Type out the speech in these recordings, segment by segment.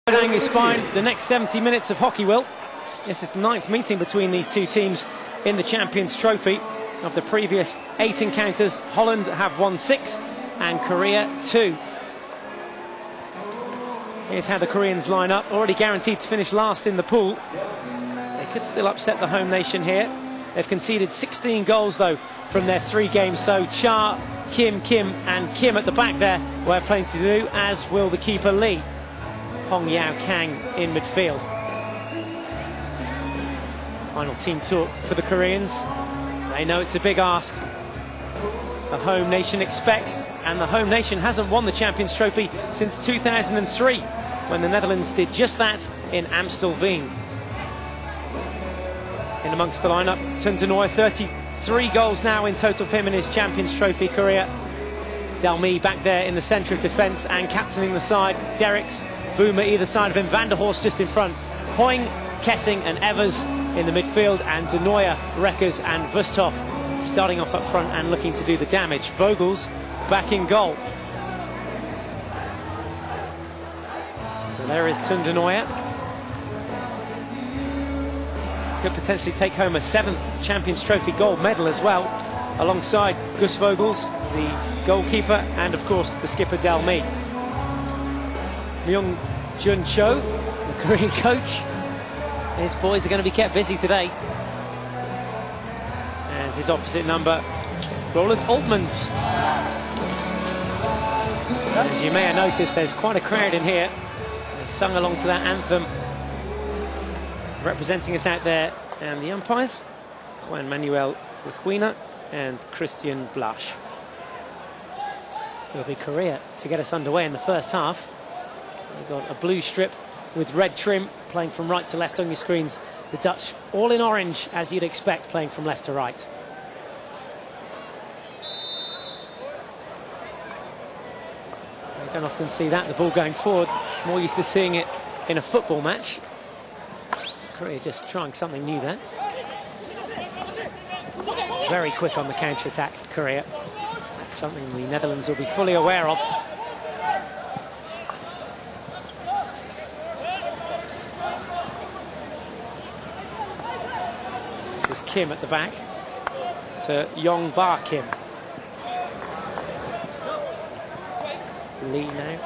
Down your spine, the next 70 minutes of hockey will. This is the 9th meeting between these two teams in the Champions Trophy. Of the previous 8 encounters, Holland have won 6 and Korea 2. Here's how the Koreans line up, already guaranteed to finish last in the pool. They could still upset the home nation here. They've conceded 16 goals though from their 3 games, so Cha, Kim and Kim at the back there will have plenty to do, as will the keeper Lee. Hong Yao Kang in midfield. Final team talk for the Koreans. They know it's a big ask. The home nation expects, and the home nation hasn't won the Champions Trophy since 2003, when the Netherlands did just that in Amstelveen. In amongst the lineup, Tun Denoy, 33 goals now in total for him in his Champions Trophy career. Delmy back there in the centre of defence and captaining the side. Derricks, Boomer either side of him, Van der Horst just in front. Hoying, Kessing and Evers in the midfield, and De Nooijer, Rekkers and Wusthof starting off up front and looking to do the damage. Vogels back in goal. So there is Tun Denoijer. Could potentially take home a 7th Champions Trophy gold medal as well, alongside Gus Vogels, the goalkeeper, and of course the skipper Delmy. Myung Jun Cho, the Korean coach. His boys are going to be kept busy today. And his opposite number, Roland Altmans. As you may have noticed, there's quite a crowd in here. They sung along to that anthem. Representing us out there, and the umpires, Juan Manuel Requena and Christian Blasch. It'll be Korea to get us underway in the first half. We've got a blue strip with red trim playing from right to left on your screens. The Dutch all in orange, as you'd expect, playing from left to right. You don't often see that, the ball going forward. More used to seeing it in a football match. Korea just trying something new there. Very quick on the counter-attack, Korea. That's something the Netherlands will be fully aware of. This is Kim at the back to Yong Ba Kim. Lee now.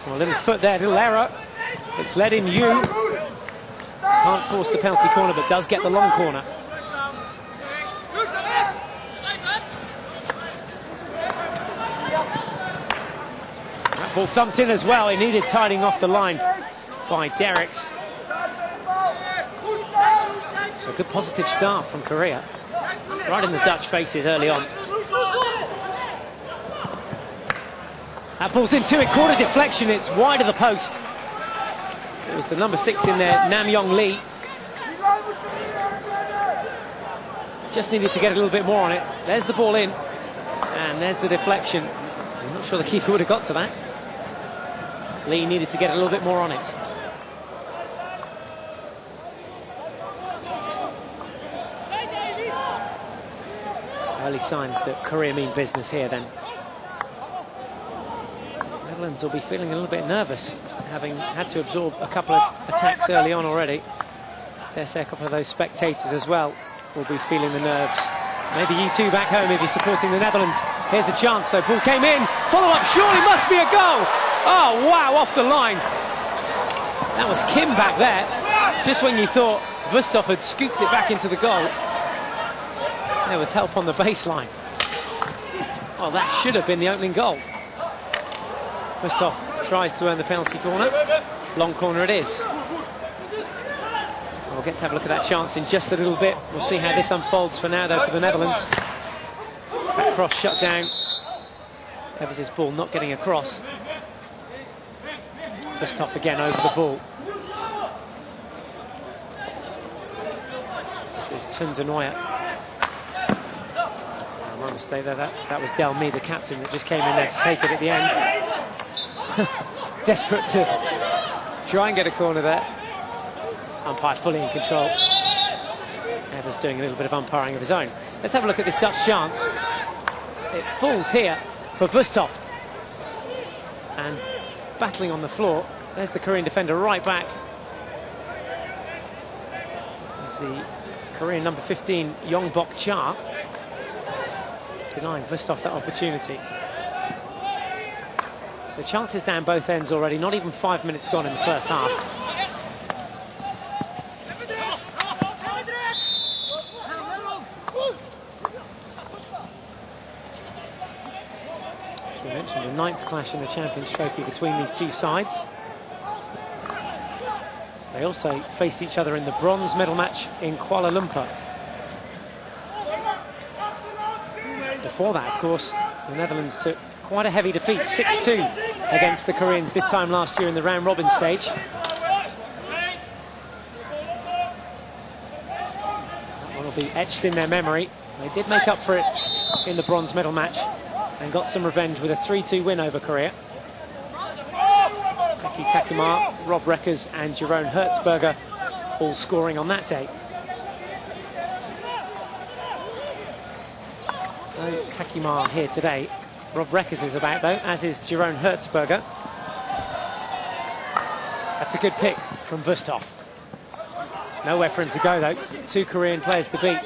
Well, a little foot there, little error. It's led in you. Can't force the penalty corner, but does get the long corner. That ball thumped in as well. It needed tidying off the line by Derricks. So a good positive start from Korea. Right in the Dutch faces early on. That ball's into it, corner deflection, it's wide of the post. It was the number 6 in there, Nam Yong Lee. Just needed to get a little bit more on it. There's the ball in, and there's the deflection. I'm not sure the keeper would have got to that. Lee needed to get a little bit more on it. Early signs that Korea mean business here then. Netherlands will be feeling a little bit nervous, having had to absorb a couple of attacks early on already. Dare say a couple of those spectators as well will be feeling the nerves. Maybe you two back home if you're supporting the Netherlands. Here's a chance though, ball came in, follow-up surely must be a goal! Oh wow, off the line. That was Kim back there, just when you thought Wusthof had scooped it back into the goal. There was help on the baseline. Well, that should have been the opening goal. Wusthof tries to earn the penalty corner. Long corner it is. We'll get to have a look at that chance in just a little bit. We'll see how this unfolds for now, though, for the Netherlands. Back cross shut down. Evers' ball not getting across. Wusthof again over the ball. This is Tun Denoijer. My mistake there. That was Delmy, the captain, that just came in there to take it at the end. Desperate to try and get a corner there. Umpire fully in control. Nervous doing a little bit of umpiring of his own. Let's have a look at this Dutch chance. It falls here for Wusthof. And battling on the floor. There's the Korean defender right back. There's the Korean number 15, Yongbok Cha, denying Wusthof that opportunity. So chances down both ends already, not even 5 minutes gone in the first half. As we mentioned, the 9th clash in the Champions Trophy between these two sides. They also faced each other in the bronze medal match in Kuala Lumpur. Before that, of course, the Netherlands took quite a heavy defeat, 6-2 against the Koreans this time last year in the round-robin stage. That one will be etched in their memory. They did make up for it in the bronze medal match and got some revenge with a 3-2 win over Korea. Taki Takimar, Rob Reckers and Jeroen Hertzberger all scoring on that day. No Takimar here today. Rob Reckers is about though, as is Jeroen Hertzberger. That's a good pick from Wusthof. Nowhere for him to go though. 2 Korean players to beat.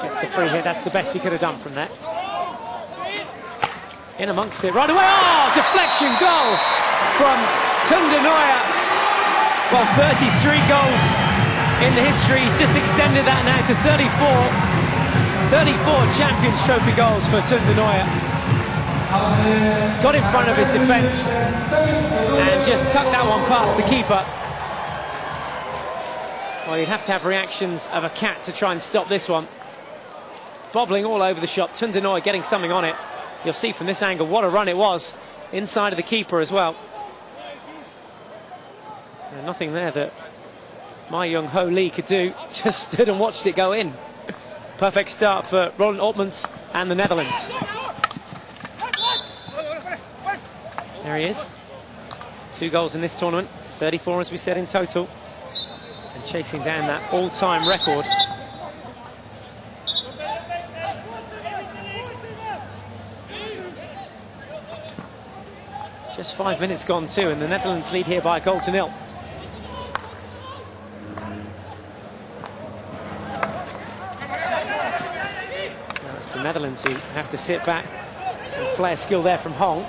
Gets the free hit, that's the best he could have done from there. In amongst it right away. Oh, deflection goal from Tunde Neuer. Well, 33 goals in the history. He's just extended that now to 34. 34 Champions Trophy goals for Tunde Neuer. Got in front of his defence and just tucked that one past the keeper. Well, you'd have to have reactions of a cat to try and stop this one. Bobbling all over the shop. Tunde Neuer getting something on it. You'll see from this angle what a run it was, inside of the keeper as well. And nothing there that my young Ho Lee could do, just stood and watched it go in. Perfect start for Roland Oltmans and the Netherlands. There he is. 2 goals in this tournament, 34 as we said in total. And chasing down that all-time record. Just 5 minutes gone too, and the Netherlands lead here by a goal to nil. Now it's the Netherlands who have to sit back. Some flair skill there from Hong.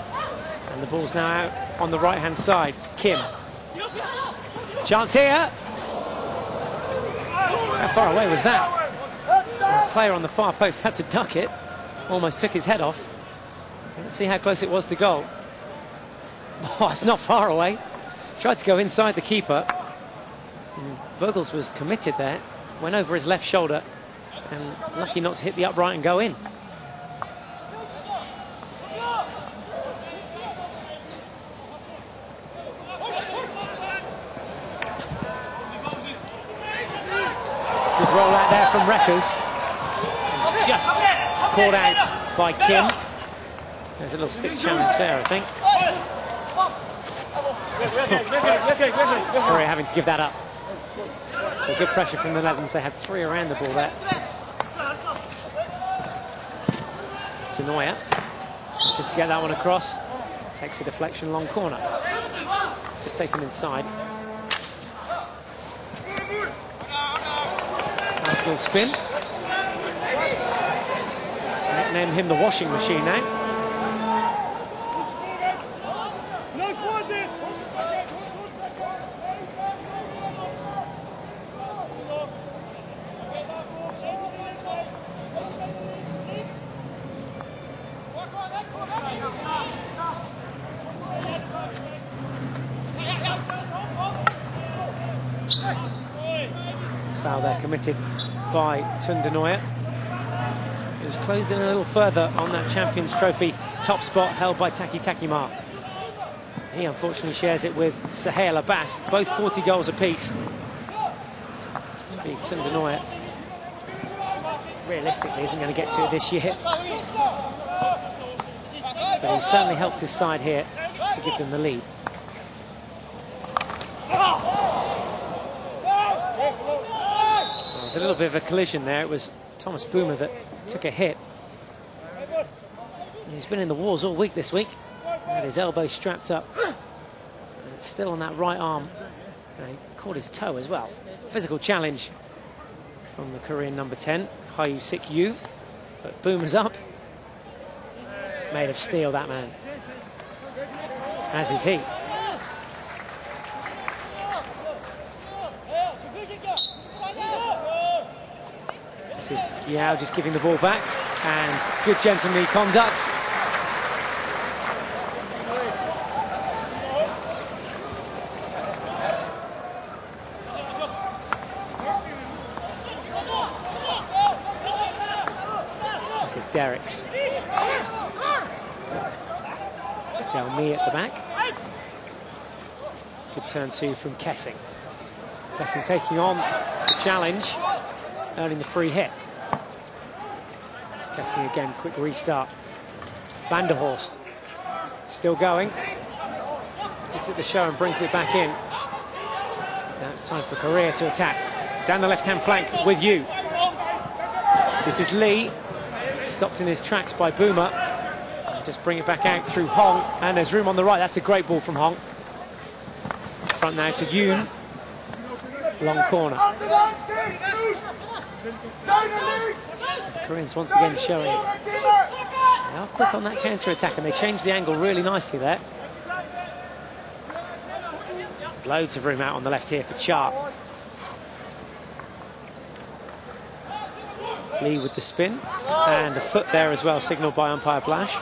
And the ball's now out on the right-hand side. Kim. Chance here. How far away was that? The player on the far post had to duck it. Almost took his head off. Let's see how close it was to goal. Oh, it's not far away. Tried to go inside the keeper. And Vogels was committed there. Went over his left shoulder. And lucky not to hit the upright and go in. Good roll out there from Reckers. Just caught out by Kim. There's a little stick challenge there, I think. Korea having to give that up. So good pressure from the Netherlands. They had 3 around the ball there. To Neuer. Good to get that one across. Takes a deflection, long corner. Just taken inside. Nice little spin. Nickname him the washing machine now. Foul there committed by Tunde Neuer. It was closed in a little further on that Champions Trophy top spot held by Taki Takimar. He unfortunately shares it with Sahel Abbas, both 40 goals apiece. Tunde Neuer realistically isn't going to get to it this year. But he certainly helped his side here to give them the lead. There was a little bit of a collision there. It was Thomas Boomer that took a hit. He's been in the wars all week this week. Had his elbow strapped up. And it's still on that right arm. And he caught his toe as well. Physical challenge from the Korean number 10, Hyu Sik Yu. But Boomer's up. Made of steel, that man. As is he. This is Yao just giving the ball back. And good gentlemanly conduct. This is Derrick's. Delmy at the back. Good turn two from Kessing. Kessing taking on the challenge, earning the free hit. Kessing again, quick restart. Vanderhorst still going. Gives it the show and brings it back in. Now it's time for Korea to attack. Down the left-hand flank with Yu. This is Lee. Stopped in his tracks by Boomer. Just bring it back out through Hong, and there's room on the right. That's a great ball from Hong. Front now to Yoon. Long corner. The Koreans once again showing how quick on that counter-attack, and they changed the angle really nicely there. Loads of room out on the left here for Cha. Lee with the spin, and a foot there as well, signalled by umpire Blash.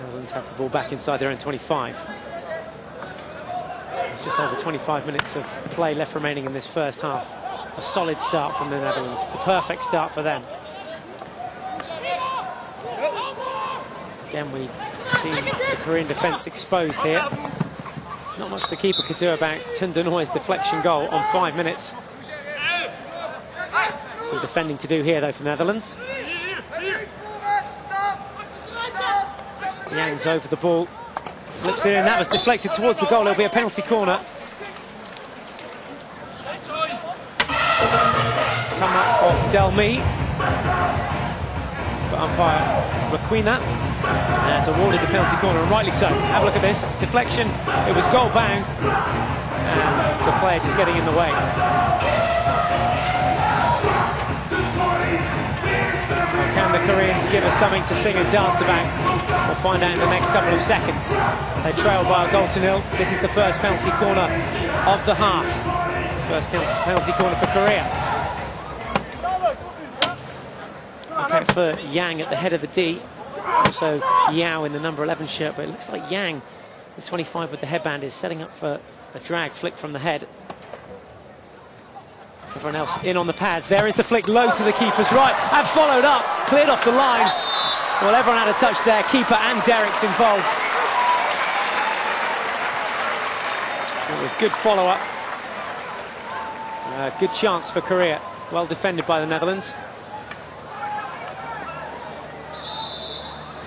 Netherlands have the ball back inside their own 25. There's just over 25 minutes of play left remaining in this first half. A solid start from the Netherlands, the perfect start for them. Again, we've seen the Korean defence exposed here. Not much the keeper could do about Tun Denoy's deflection goal on 5 minutes. Some defending to do here, though, for the Netherlands. Yang's over the ball, flips it in, that was deflected towards the goal. It'll be a penalty corner. It's come up off Delmy for umpire Raquina, and has awarded the penalty corner, and rightly so. Have a look at this deflection. It was goal bound, and the player just getting in the way. Can the Koreans give us something to sing and dance about? We'll find out in the next couple of seconds. They trail by a goal to nil. This is the first penalty corner of the half. First penalty corner for Korea. Look out for Yang at the head of the D. Also Yao in the number 11 shirt, but it looks like Yang, the 25 with the headband, is setting up for a drag flick from the head. Everyone else in on the pads. There is the flick low to the keeper's right, and followed up, cleared off the line. Well, everyone had a touch there, keeper and Derrick's involved. It was good follow-up. Good chance for Korea. Well defended by the Netherlands.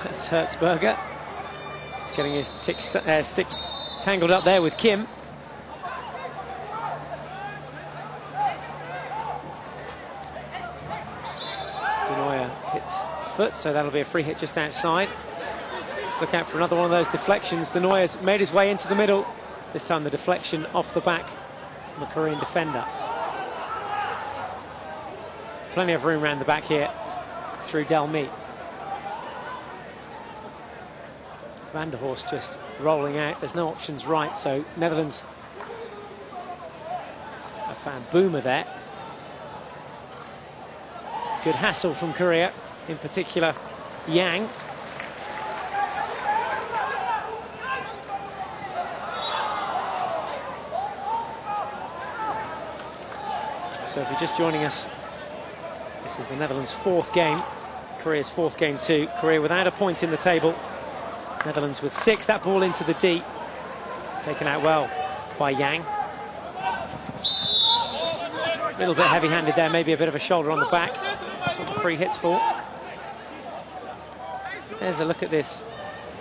That's Hertzberger. Just getting his stick tangled up there with Kim. Hits foot, so that'll be a free hit just outside. Let's look out for another one of those deflections. Denoyer's made his way into the middle. This time the deflection off the back from a Korean defender. Plenty of room around the back here through Delmy. Vanderhorst just rolling out. There's no options right, so Netherlands have found Boomer there. Good hassle from Korea, in particular Yang. So if you're just joining us, this is the Netherlands' 4th game, Korea's 4th game too. Korea without a point in the table, Netherlands with 6. That ball into the D, taken out well by Yang. A little bit heavy-handed there, maybe a bit of a shoulder on the back. That's what the free hit's for. There's a look at this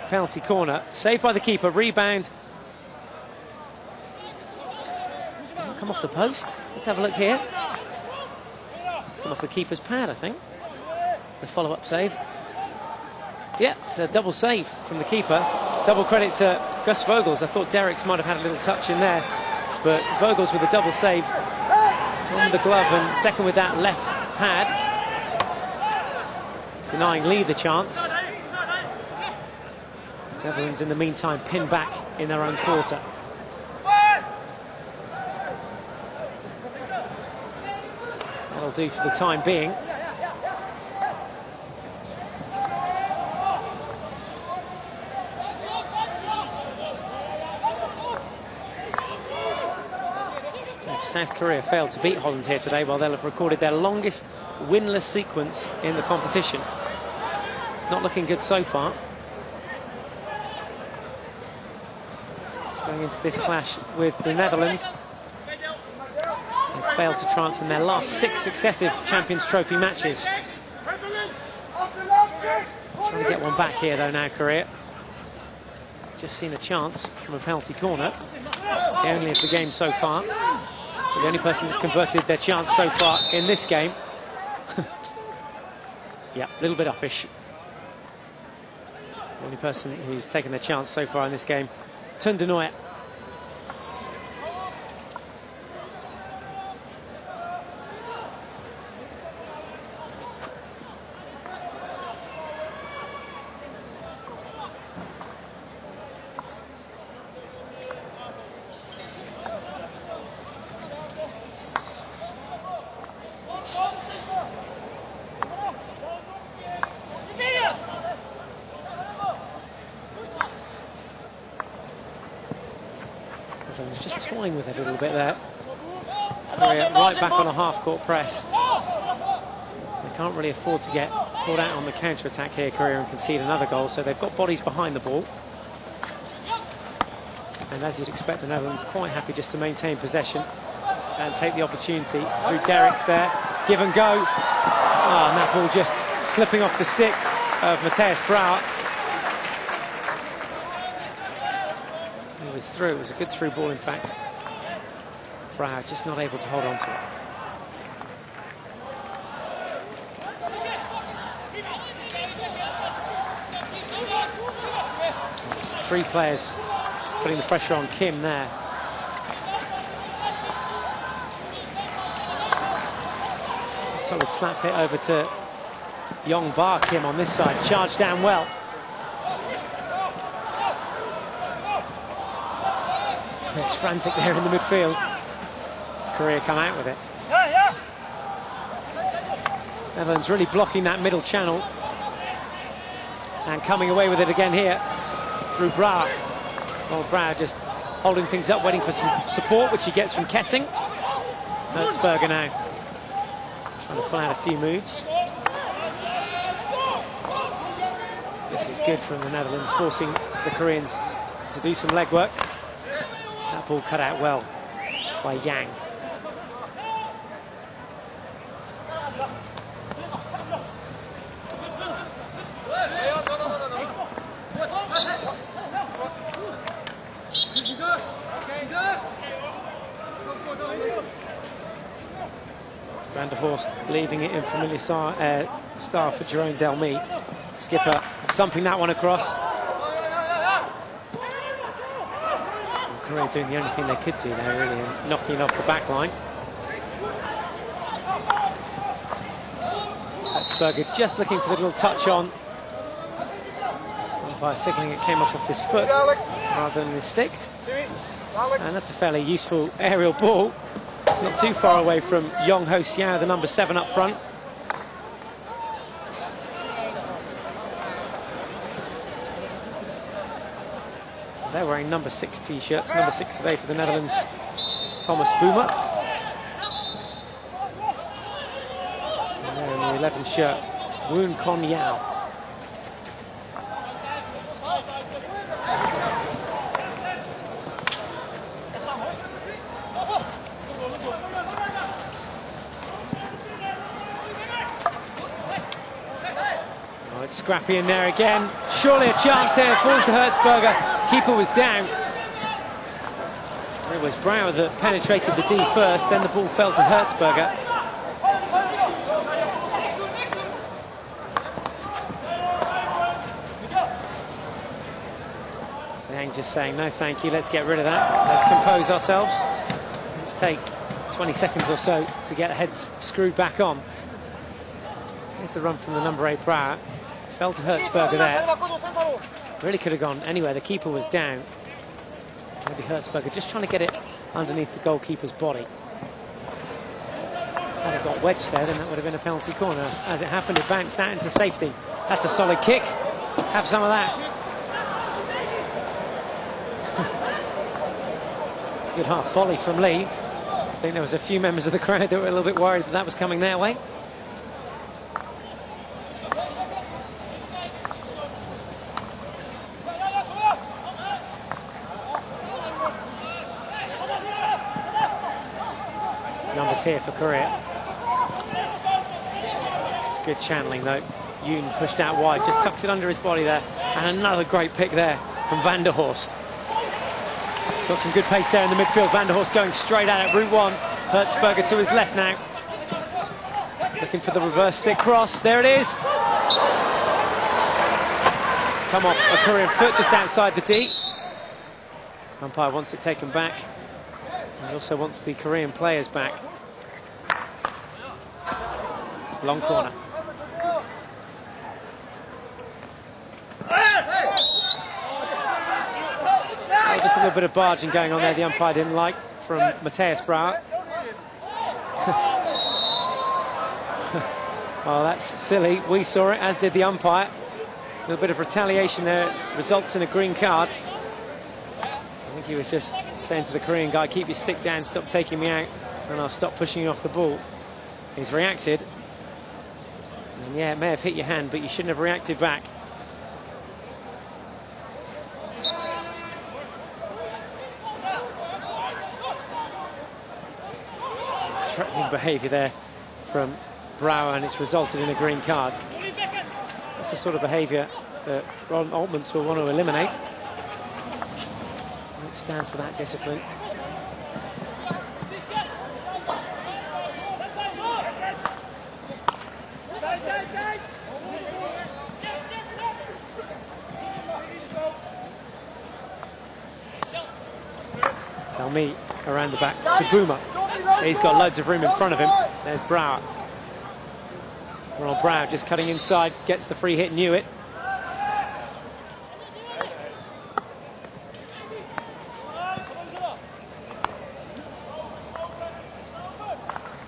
penalty corner. Saved by the keeper, rebound. come off the post. Let's have a look here. It's come off the keeper's pad, I think. The follow-up save. Yeah, it's a double save from the keeper. Double credit to Gus Vogels. I thought Derrick's might have had a little touch in there, but Vogels with a double save. One with the glove and second with that left pad. Denying Lee the chance. Netherlands in the meantime pinned back in their own quarter. That'll do for the time being. South Korea failed to beat Holland here today, while they'll have recorded their longest winless sequence in the competition. It's not looking good so far. Going into this clash with the Netherlands, they failed to triumph in their last 6 successive Champions Trophy matches. Trying to get one back here though now, Korea. Just seen a chance from a penalty corner. The only of the game so far. The only person that's converted their chance so far in this game. Yeah, a little bit uppish. The only person who's taken their chance so far in this game, Tun de Nooijer. Just toying with it a little bit there. Korea right back on a half-court press. They can't really afford to get caught out on the counter-attack here, Korea, and concede another goal, so they've got bodies behind the ball. And as you'd expect, the Netherlands quite happy just to maintain possession and take the opportunity through Derrick's there. Give and go. Oh, and that ball just slipping off the stick of Matthijs Brouwer. It was through. It was a good through ball, in fact. Brouwer just not able to hold on to it. It's 3 players putting the pressure on Kim there. Solid slap hit over to Yong Bar Kim on this side. Charged down well. It's frantic there in the midfield. Korea come out with it. Netherlands really blocking that middle channel. And coming away with it again here through Brouwer. Well, Brouwer just holding things up, waiting for some support, which he gets from Kessing. Hertzberger now trying to pull out a few moves. This is good from the Netherlands, forcing the Koreans to do some legwork. That ball cut out well by Yang. Van der Horst leaving it in familiar style for Jerome Delmy. Skipper thumping that one across. Korea doing the only thing they could do there, really, and knocking off the back line. Hertzberger just looking for the little touch on. Umpire signalling it came off his foot rather than his stick. And that's a fairly useful aerial ball. It's not too far away from Yong Ho Xiao, the number 7 up front. They're wearing number 6 t-shirts, number 6 today for the Netherlands, Thomas Boomer. And they're in the 11 shirt, Woon Kon Yao. Oh, it's scrappy in there again. Surely a chance here, falling to Hertzberger. Keeper was down. It was Brouwer that penetrated the D first, then the ball fell to Hertzberger. Yang just saying, no thank you, let's get rid of that. Let's compose ourselves. Let's take 20 seconds or so to get heads screwed back on. Here's the run from the number 8 Brouwer. Fell to Hertzberger there. Really could have gone anywhere. The keeper was down. Maybe Hertzberger just trying to get it underneath the goalkeeper's body. Had it got wedged there, then that would have been a penalty corner. As it happened, it bounced that into safety. That's a solid kick. Have some of that. Good half volley from Lee. I think there was a few members of the crowd that were a little bit worried that that was coming their way. Numbers here for Korea. It's good channeling though. Yoon pushed out wide, just tucked it under his body there. And another great pick there from Van der Horst. Got some good pace there in the midfield. Van der Horst going straight at it, route one. Hertzberger to his left now. Looking for the reverse stick cross. There it is. It's come off a Korean foot just outside the D. Umpire wants it taken back. He also wants the Korean players back. Long corner. Oh, just a little bit of barging going on there the umpire didn't like from Matthias Brouwer. Oh, that's silly. We saw it, as did the umpire. A little bit of retaliation there results in a green card. I think he was just saying to the Korean guy, keep your stick down, stop taking me out, and I'll stop pushing you off the ball. He's reacted. And yeah, it may have hit your hand, but you shouldn't have reacted back. Threatening behaviour there from Brouwer, and it's resulted in a green card. That's the sort of behaviour that Ron Altmans will want to eliminate. Won't stand for that discipline. Tell me around the back to Boomer. He's got loads of room in front of him. There's Brouwer. Ronald Brouwer just cutting inside, gets the free hit, knew it.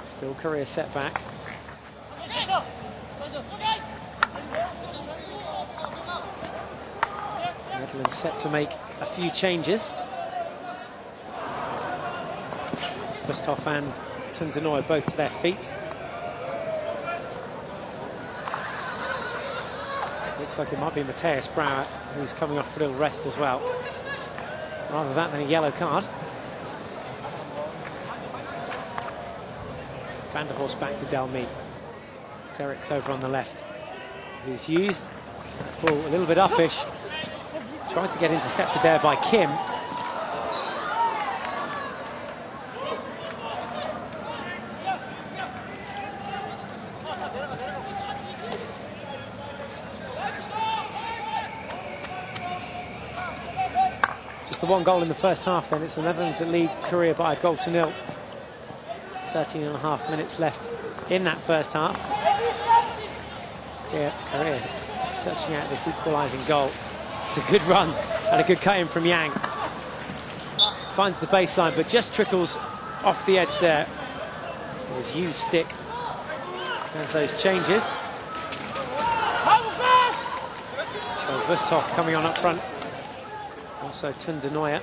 Still Korea set back. Netherlands set to make a few changes. Westhoff and Tundenoy both to their feet. Looks like it might be Matthias Brouwer who's coming off for a little rest as well. Rather that than a yellow card. Van der Horst back to Delmy. Derek's over on the left. He's used. Ball a little bit uppish. Trying to get intercepted there by Kim. Just the one goal in the first half then. It's the Netherlands that lead Korea by 1-0. 13.5 minutes left in that first half. Yeah, Korea searching out this equalising goal. It's a good run and a good cut in from Yang. Finds the baseline, but just trickles off the edge there. His used stick has those changes. So Westhoff coming on up front. Also Tundenoy.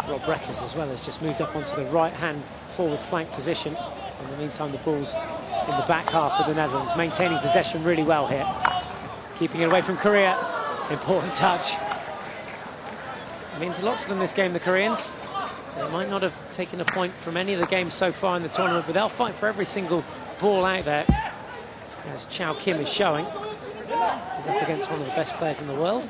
Rob Breckers as well has just moved up onto the right-hand forward flank position. In the meantime, the ball's in the back half of the Netherlands, maintaining possession really well here. Keeping it away from Korea. Important touch. It means a lot to them this game, the Koreans. They might not have taken a point from any of the games so far in the tournament, but they'll fight for every single ball out there as Chow Kim is showing. He's up against one of the best players in the world.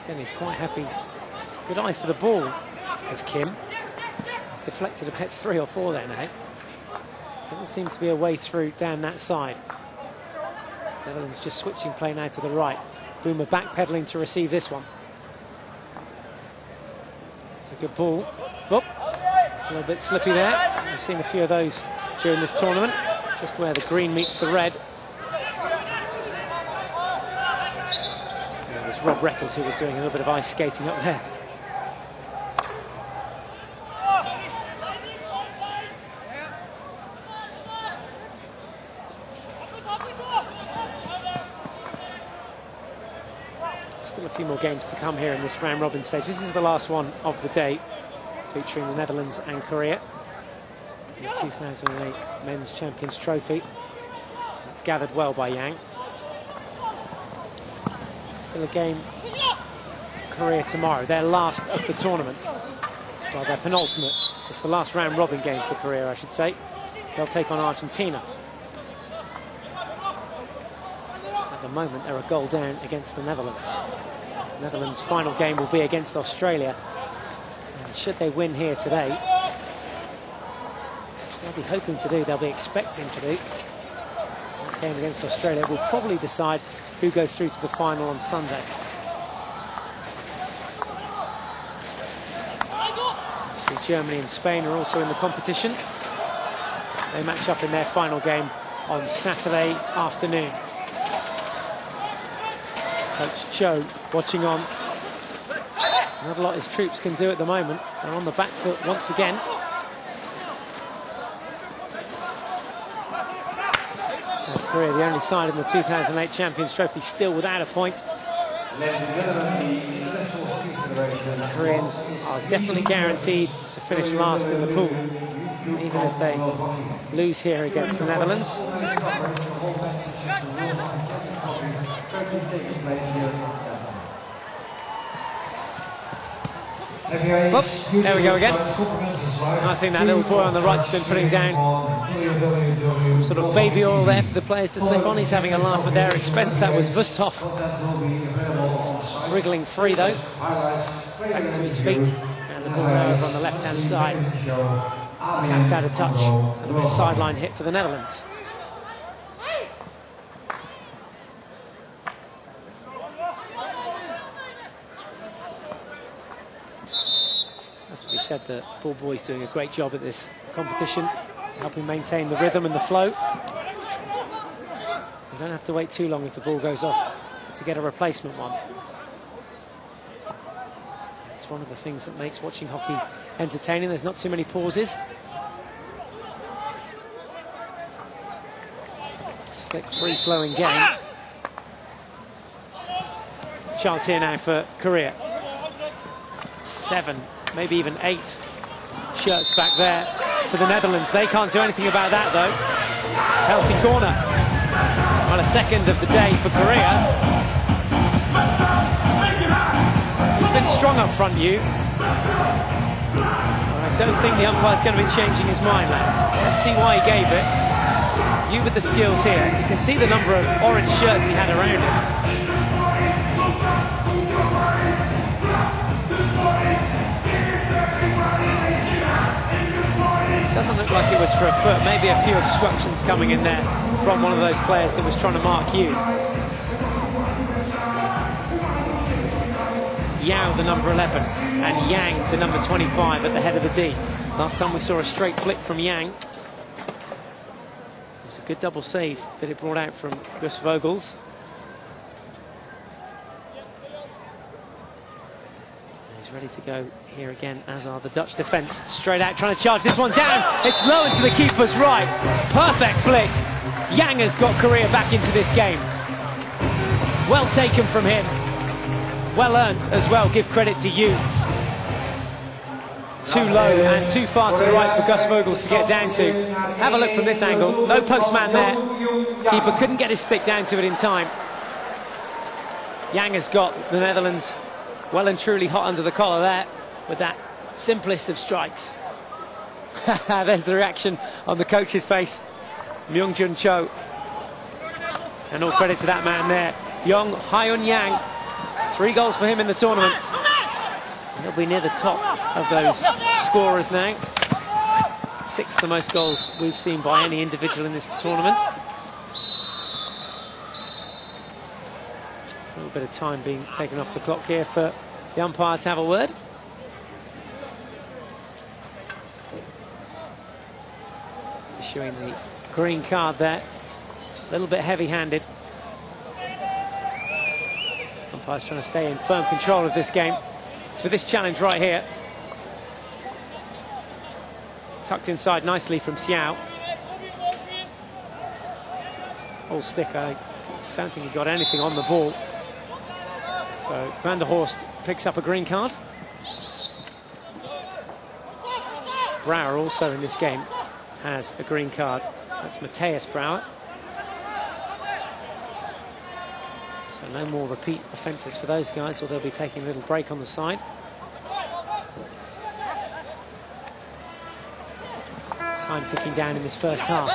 Again, he's quite happy. Good eye for the ball as Kim. He's deflected a bit 3 or 4 there now. Doesn't seem to be a way through down that side. Netherlands just switching play now to the right. Boomer backpedaling to receive this one. It's a good ball. Oh, a little bit slippy there. We've seen a few of those during this tournament, just where the green meets the red. And it was Rob Reckles who was doing a little bit of ice skating up there. Still a few more games to come here in this round robin stage. This is the last one of the day, featuring the Netherlands and Korea. The 2008 Men's Champions Trophy. It's gathered well by Yang. Still a game for Korea tomorrow, their last of the tournament. Well, their penultimate. It's the last round robin game for Korea, I should say. They'll take on Argentina. At the moment, they're a goal down against the Netherlands. The Netherlands' final game will be against Australia. And should they win here today, which they'll be hoping to do, they'll be expecting to do, that game against Australia will probably decide who goes through to the final on Sunday. See, Germany and Spain are also in the competition. They match up in their final game on Saturday afternoon. Coach Cho watching on. Not a lot his troops can do at the moment. They're on the back foot once again. South Korea, the only side in the 2008 Champions Trophy, still without a point. The Koreans are definitely guaranteed to finish last in the pool, even if they lose here against the Netherlands. Oh, there we go again. I think that little boy on the right's been putting down some sort of baby oil there for the players to slip on. He's having a laugh at their expense. That was Wusthof. Wriggling free though. Back to his feet. And the ball over on the left-hand side. Tapped out of touch. A little bit of sideline hit for the Netherlands. Said that Ball Boy's doing a great job at this competition, helping maintain the rhythm and the flow. You don't have to wait too long if the ball goes off to get a replacement one. It's one of the things that makes watching hockey entertaining. There's not too many pauses. Slick, free-flowing game. Chance here now for Korea. 7. Maybe even 8 shirts back there for the Netherlands. They can't do anything about that though. Penalty corner. Well, a second of the day for Korea. He's been strong up front, you. I don't think the umpire's going to be changing his mind, lads. Let's see why he gave it. You with the skills here. You can see the number of orange shirts he had around him. Doesn't look like it was for a foot. Maybe a few obstructions coming in there from one of those players that was trying to mark you. Yao, the number 11, and Yang, the number 25, at the head of the D. Last time we saw a straight flick from Yang. It was a good double save that it brought out from Gus Vogels. Ready to go here again, as are the Dutch defence. Straight out, trying to charge this one down. It's low into the keeper's right. Perfect flick. Yang has got Korea back into this game. Well taken from him. Well earned as well, give credit to you. Too low and too far to the right for Gus Vogels to get down to. Have a look from this angle. No postman there. Keeper couldn't get his stick down to it in time. Yang has got the Netherlands well and truly hot under the collar there with that simplest of strikes. There's the reaction on the coach's face, Myung-Jun Cho. And all credit to that man there, Yong Hyun Yang. 3 goals for him in the tournament. He'll be near the top of those scorers now. 6th the most goals we've seen by any individual in this tournament. A little bit of time being taken off the clock here for the umpire to have a word. Issuing the green card there. A little bit heavy-handed. Umpire's trying to stay in firm control of this game. It's for this challenge right here. Tucked inside nicely from Xiao. All stick, I don't think he got anything on the ball. So Van der Horst picks up a green card. Brouwer also in this game has a green card. That's Matthias Brouwer. So no more repeat offences for those guys, or they'll be taking a little break on the side. Time ticking down in this first half.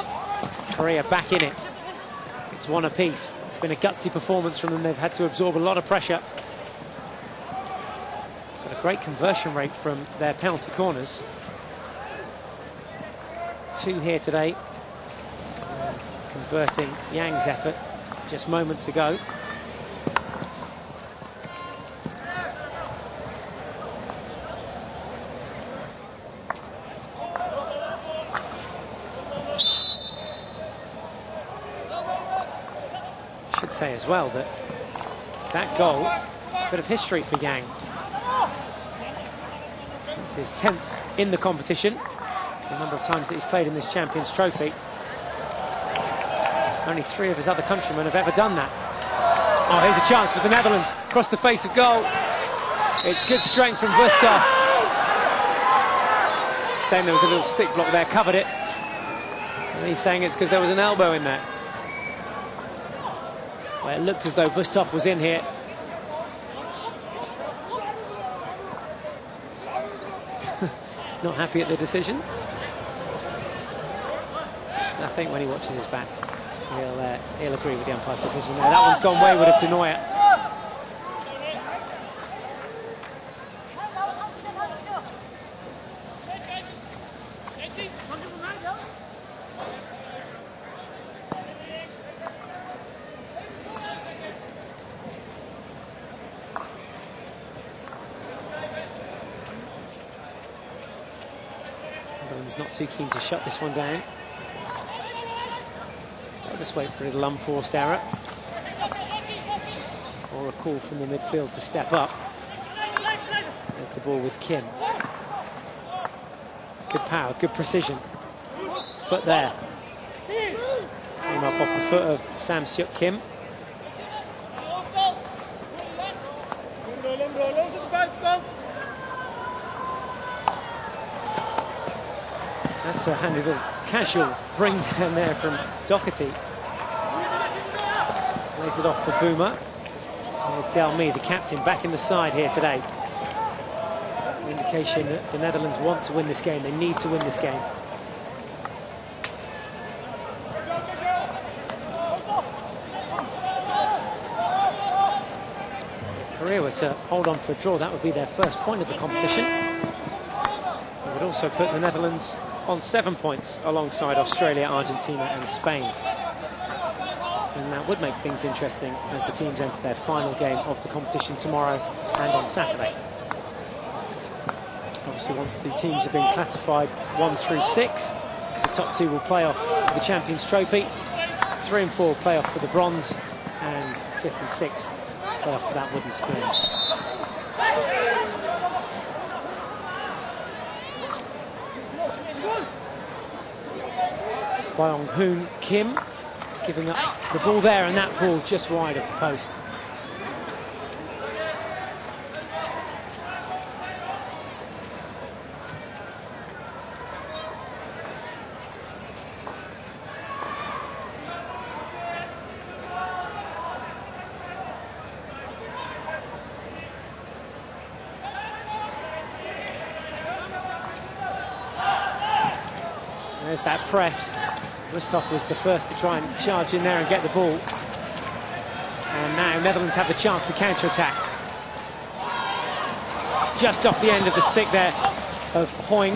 Korea back in it. It's 1 apiece. It's been a gutsy performance from them. They've had to absorb a lot of pressure. Got a great conversion rate from their penalty corners. 2 here today. And converting Yang's effort just moments ago. Should say as well that that goal, a bit of history for Yang. It's his 10th in the competition. The number of times that he's played in this Champions Trophy. Only 3 of his other countrymen have ever done that. Oh, here's a chance for the Netherlands. Across the face of goal. It's good strength from Wusthof. Saying there was a little stick block there, covered it. And he's saying it's because there was an elbow in there. Well, it looked as though Wusthof was in here. Not happy at the decision. I think when he watches his back, he'll agree with the umpire's decision there. That one's gone wayward of De Nooijer. Netherlands not too keen to shut this one down. I'll just wait for a little unforced error. Or a call from the midfield to step up. There's the ball with Kim. Good power, good precision. Foot there. Came up off the foot of Sam Seok Kim. That's a handy little casual bring down there from Doherty. Lays it off for Boomer. There's Delmy, the captain, back in the side here today. An indication that the Netherlands want to win this game. They need to win this game. If Korea were to hold on for a draw, that would be their first point of the competition. It would also put the Netherlands on 7 points alongside Australia, Argentina and Spain. And that would make things interesting as the teams enter their final game of the competition tomorrow and on Saturday. Obviously, once the teams have been classified 1 through 6, the top 2 will play off for the Champions Trophy, 3 and 4 play off for the bronze, and 5th and 6th play off for that wooden spoon. Byung-Hoon Kim giving up the ball there, and that ball just wide of the post. There's that press. Rustov was the first to try and charge in there and get the ball. And now Netherlands have the chance to counter-attack. Just off the end of the stick there of Hoying.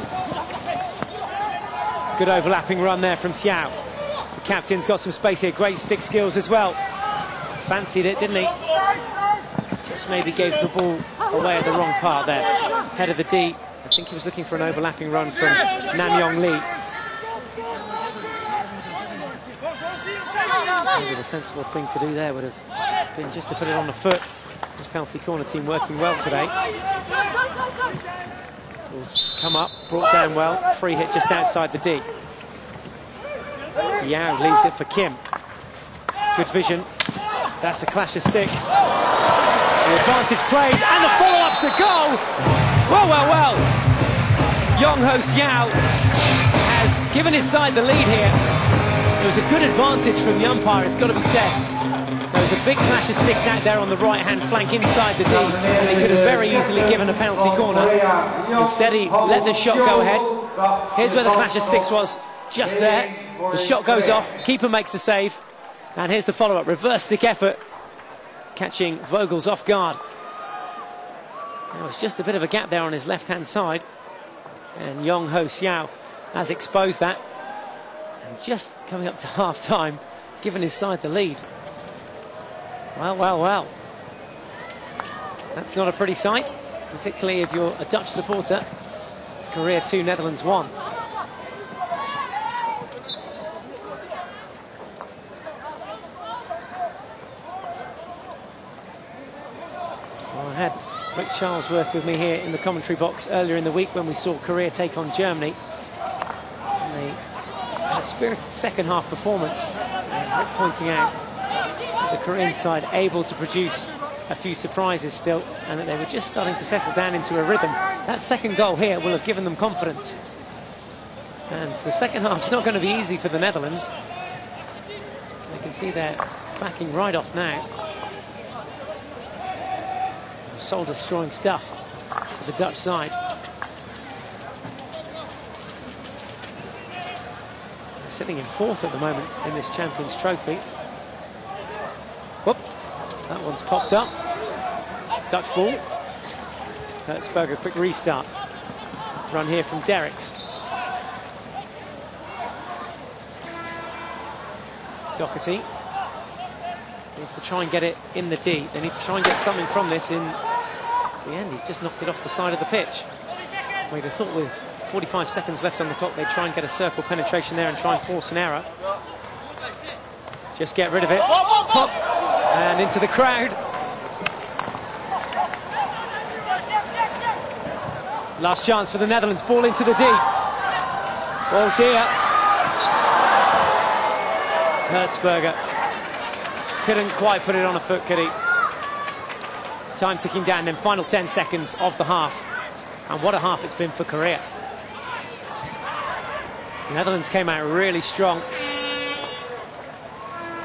Good overlapping run there from Xiao. The captain's got some space here, great stick skills as well. Fancied it, didn't he? Just maybe gave the ball away at the wrong part there. Head of the D. I think he was looking for an overlapping run from Namyong Lee. Maybe the sensible thing to do there would have been just to put it on the foot. This penalty corner team working well today. Ball's come up, brought down well. Free hit just outside the D. Yao leaves it for Kim. Good vision. That's a clash of sticks. The advantage played, and the follow-up's a goal! Well, well, well. Yong Ho Xiao has given his side the lead here. It was a good advantage from the umpire, it's got to be said. There was a big clash of sticks out there on the right-hand flank inside the D, and he could have very easily given a penalty corner. Instead, he let the shot go ahead. Here's where the clash of sticks was, just there. The shot goes off, keeper makes a save, and here's the follow-up, reverse stick effort, catching Vogel's off guard. There was just a bit of a gap there on his left-hand side, and Yong Ho Xiao has exposed that. And just coming up to half-time, giving his side the lead. Well, well, well. That's not a pretty sight, particularly if you're a Dutch supporter. It's Korea 2, Netherlands 1. Well, I had Rick Charlesworth with me here in the commentary box earlier in the week when we saw Korea take on Germany. And they had a spirited second half performance. Rick pointing out the Korean side able to produce a few surprises still, and that they were just starting to settle down into a rhythm. That second goal here will have given them confidence. And the second half's not going to be easy for the Netherlands. You can see they're backing right off now. Soul-destroying stuff for the Dutch side. They're sitting in fourth at the moment in this Champions Trophy. Whoop, that one's popped up. Dutch ball. Hertzberger, quick restart. Run here from Derricks. Doherty needs to try and get it in the D. They need to try and get something from this. In the end, he's just knocked it off the side of the pitch. We'd have thought with 45 seconds left on the clock, they'd try and get a circle penetration there and try and force an error. Just get rid of it. Pop! And into the crowd. Last chance for the Netherlands. Ball into the D. Oh dear. Hertzberger couldn't quite put it on a foot, could he? Time ticking down, then final 10 seconds of the half. And what a half it's been for Korea. The Netherlands came out really strong.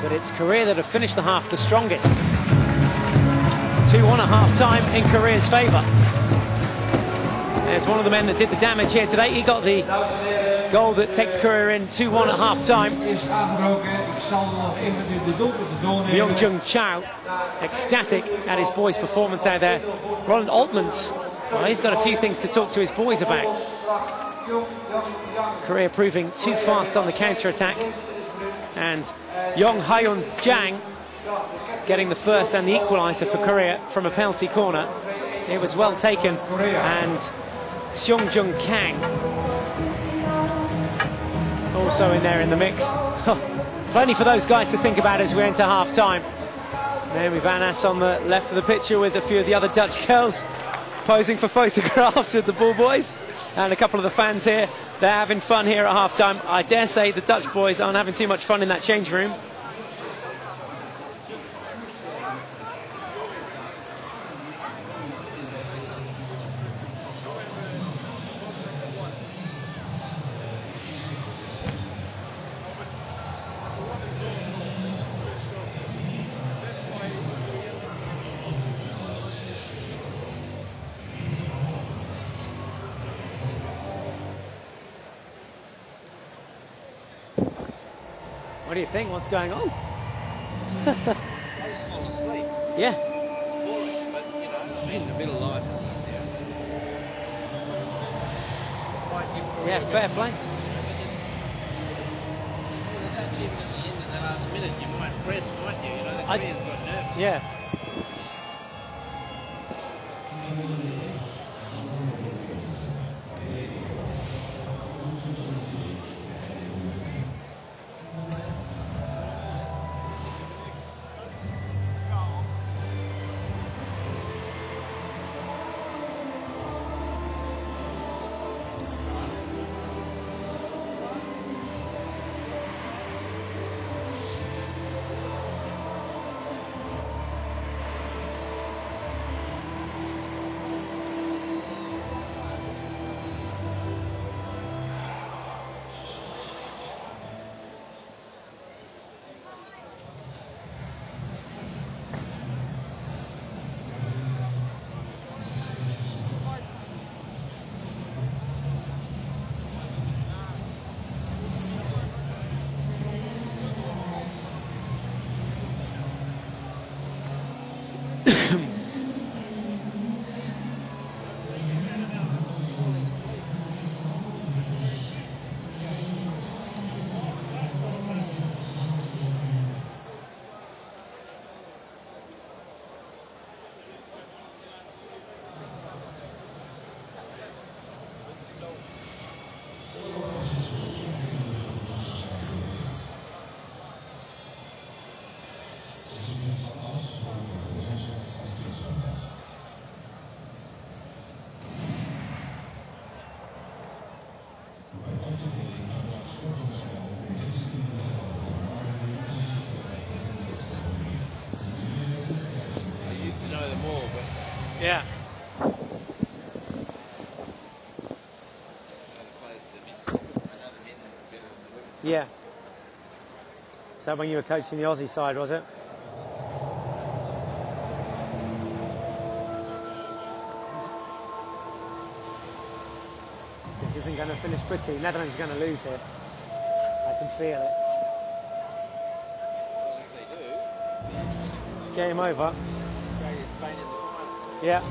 But it's Korea that have finished the half the strongest. It's 2-1 at half-time in Korea's favour. There's one of the men that did the damage here today. He got the goal that takes Korea in 2-1 at half-time. Myung-Jung Chow, ecstatic at his boys' performance out there. Roland Altmans, well, he's got a few things to talk to his boys about. Korea proving too fast on the counter-attack. And Yong Hyun Jang getting the first and the equaliser for Korea from a penalty corner. It was well taken, and Seung Jung Kang also in there in the mix. Plenty for those guys to think about as we enter half-time. Naomi Van Ass on the left of the picture with a few of the other Dutch girls posing for photographs with the ball boys. And a couple of the fans here, they're having fun here at half-time. I dare say the Dutch boys aren't having too much fun in that change room. What do you think? What's going on? I just fall asleep. Yeah. Boring, but you know, I'm in the middle of life. Yeah, fair play. Well, that's even at the end of the last minute. You might press, might you? You know, the Koreans got nervous. Yeah. I used to know them all, but Yeah. other players I know the men are better than the women. Yeah. Is that when you were coaching the Aussie side, was it? This isn't going to finish pretty. Netherlands are going to lose here. I can feel it. Well, if they do, Game over. Australia, Spain in the final. Yeah.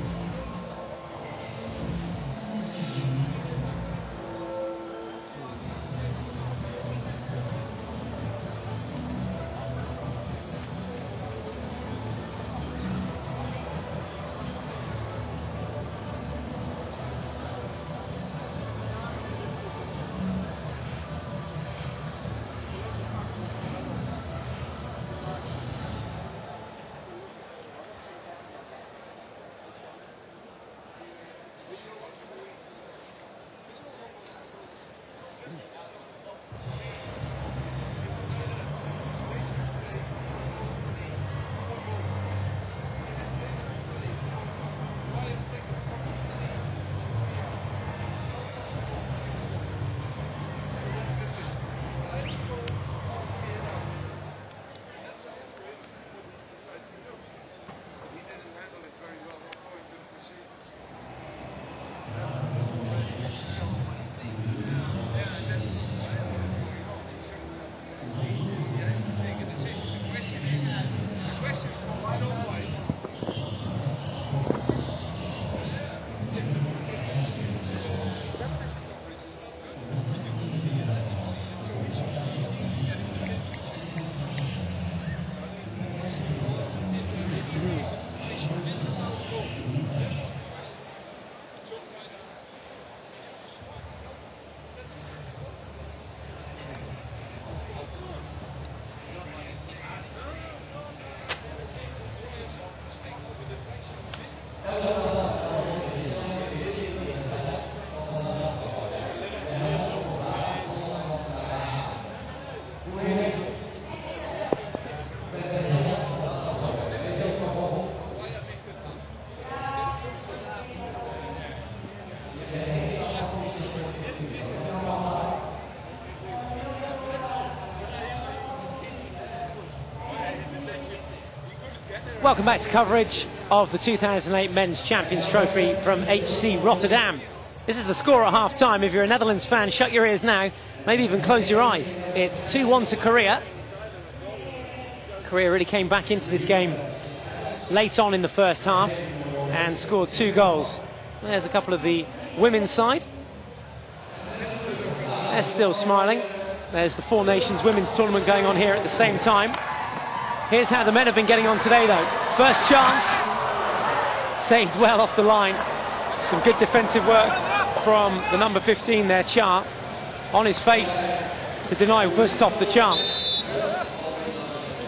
Welcome back to coverage of the 2008 Men's Champions Trophy from HC Rotterdam. This is the score at half-time. If you're a Netherlands fan, shut your ears now, maybe even close your eyes. It's 2-1 to Korea. Korea really came back into this game late on in the first half and scored 2 goals. There's a couple of the women's side. They're still smiling. There's the Four Nations Women's Tournament going on here at the same time. Here's how the men have been getting on today, though. First chance, saved well off the line. Some good defensive work from the number 15 there, Cha, on his face to deny Wusthof the chance.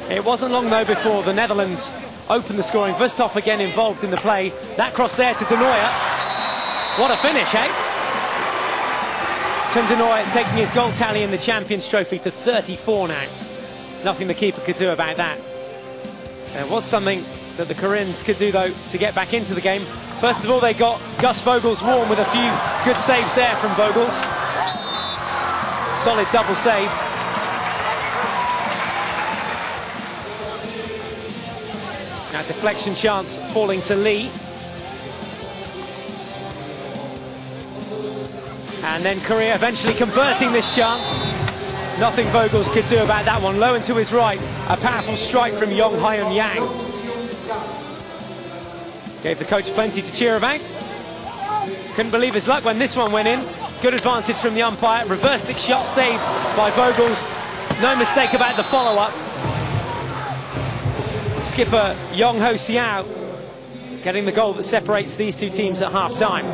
It wasn't long, though, before the Netherlands opened the scoring. Wusthof again involved in the play. That cross there to De Nooijer. What a finish, eh? Tim De Nooijer taking his goal tally in the Champions Trophy to 34 now. Nothing the keeper could do about that. There was something that the Koreans could do, though, to get back into the game. First of all, they got Gus Vogels warm with a few good saves there from Vogels. Solid double save. Now deflection chance falling to Lee. And then Korea eventually converting this chance. Nothing Vogels could do about that one. Low and to his right, a powerful strike from Yong Hyun Yang. Gave the coach plenty to cheer about. Couldn't believe his luck when this one went in. Good advantage from the umpire. Reverse stick shot saved by Vogels. No mistake about the follow-up. Skipper Yong Ho Siao getting the goal that separates these two teams at half-time.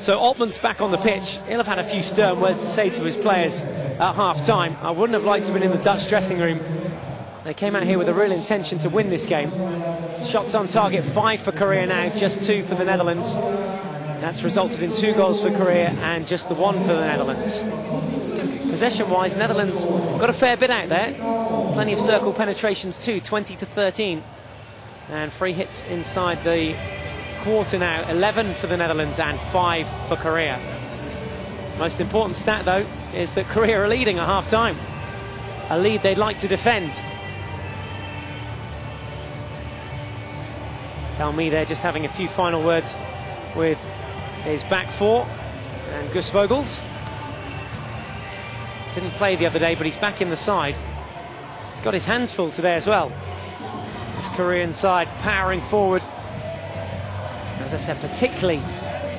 So Altman's back on the pitch. He'll have had a few stern words to say to his players at half-time. I wouldn't have liked to have been in the Dutch dressing room. They came out here with a real intention to win this game. Shots on target, 5 for Korea now, just 2 for the Netherlands. That's resulted in 2 goals for Korea and just the 1 for the Netherlands. Possession-wise, Netherlands got a fair bit out there. Plenty of circle penetrations too, 20 to 13. And free hits inside the quarter now, 11 for the Netherlands and 5 for Korea. Most important stat, though, is that Korea are leading at half-time. A lead they'd like to defend. Tell me they're just having a few final words with his back four and Gus Vogels. Didn't play the other day, but he's back in the side. He's got his hands full today as well. This Korean side powering forward. As I said, particularly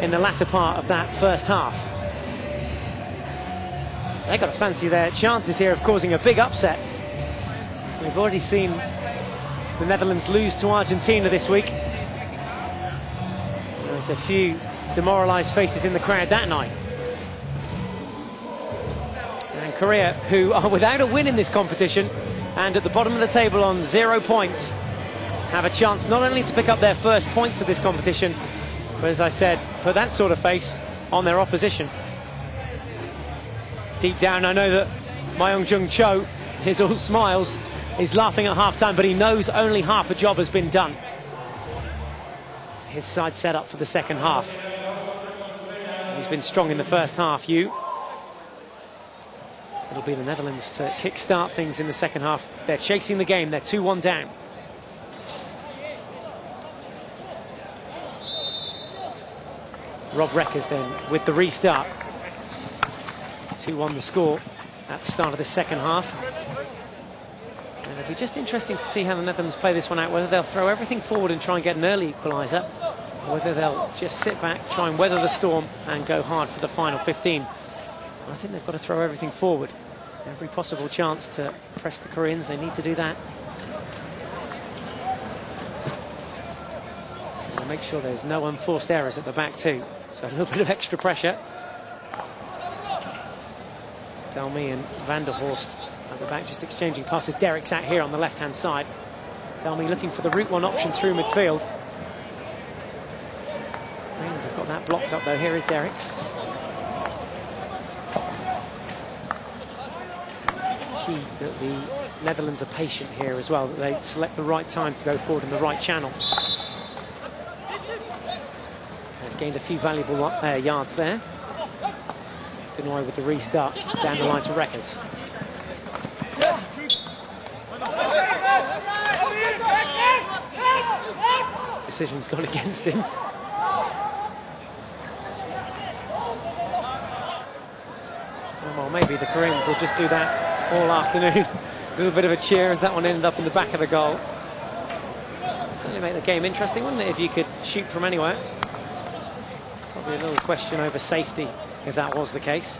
in the latter part of that first half. They've got to fancy their chances here of causing a big upset. We've already seen the Netherlands lose to Argentina this week. There's a few demoralised faces in the crowd that night. And Korea, who are without a win in this competition and at the bottom of the table on 0 points, have a chance not only to pick up their first points of this competition, but as I said, put that sort of face on their opposition. Deep down, I know that Myung-Jung Cho is all smiles. He's laughing at half-time, but he knows only half a job has been done. His side set up for the second half. He's been strong in the first half, It'll be the Netherlands to kick-start things in the second half. They're chasing the game, they're 2-1 down. Rob Reckers then with the restart. 2-1 the score at the start of the second half. And it'll be just interesting to see how the Netherlands play this one out, whether they'll throw everything forward and try and get an early equaliser, or whether they'll just sit back, try and weather the storm and go hard for the final 15. I think they've got to throw everything forward. Every possible chance to press the Koreans, they need to do that. And make sure there's no unforced errors at the back too. So a little bit of extra pressure. Delmy and Van der Horst at the back just exchanging passes. Derrick's out here on the left-hand side. Delmy looking for the route one option through midfield. Koreans have got that blocked up though. Here is Derrick's. Key that the Netherlands are patient here as well, that they select the right time to go forward in the right channel. They've gained a few valuable yards there. De Nooijer with the restart down the line to Reckers. Decision's gone against him. Well, maybe the Koreans will just do that all afternoon A little bit of a cheer as that one ended up in the back of the goal. Certainly make the game interesting, wouldn't it, if you could shoot from anywhere? Probably a little question over safety if that was the case.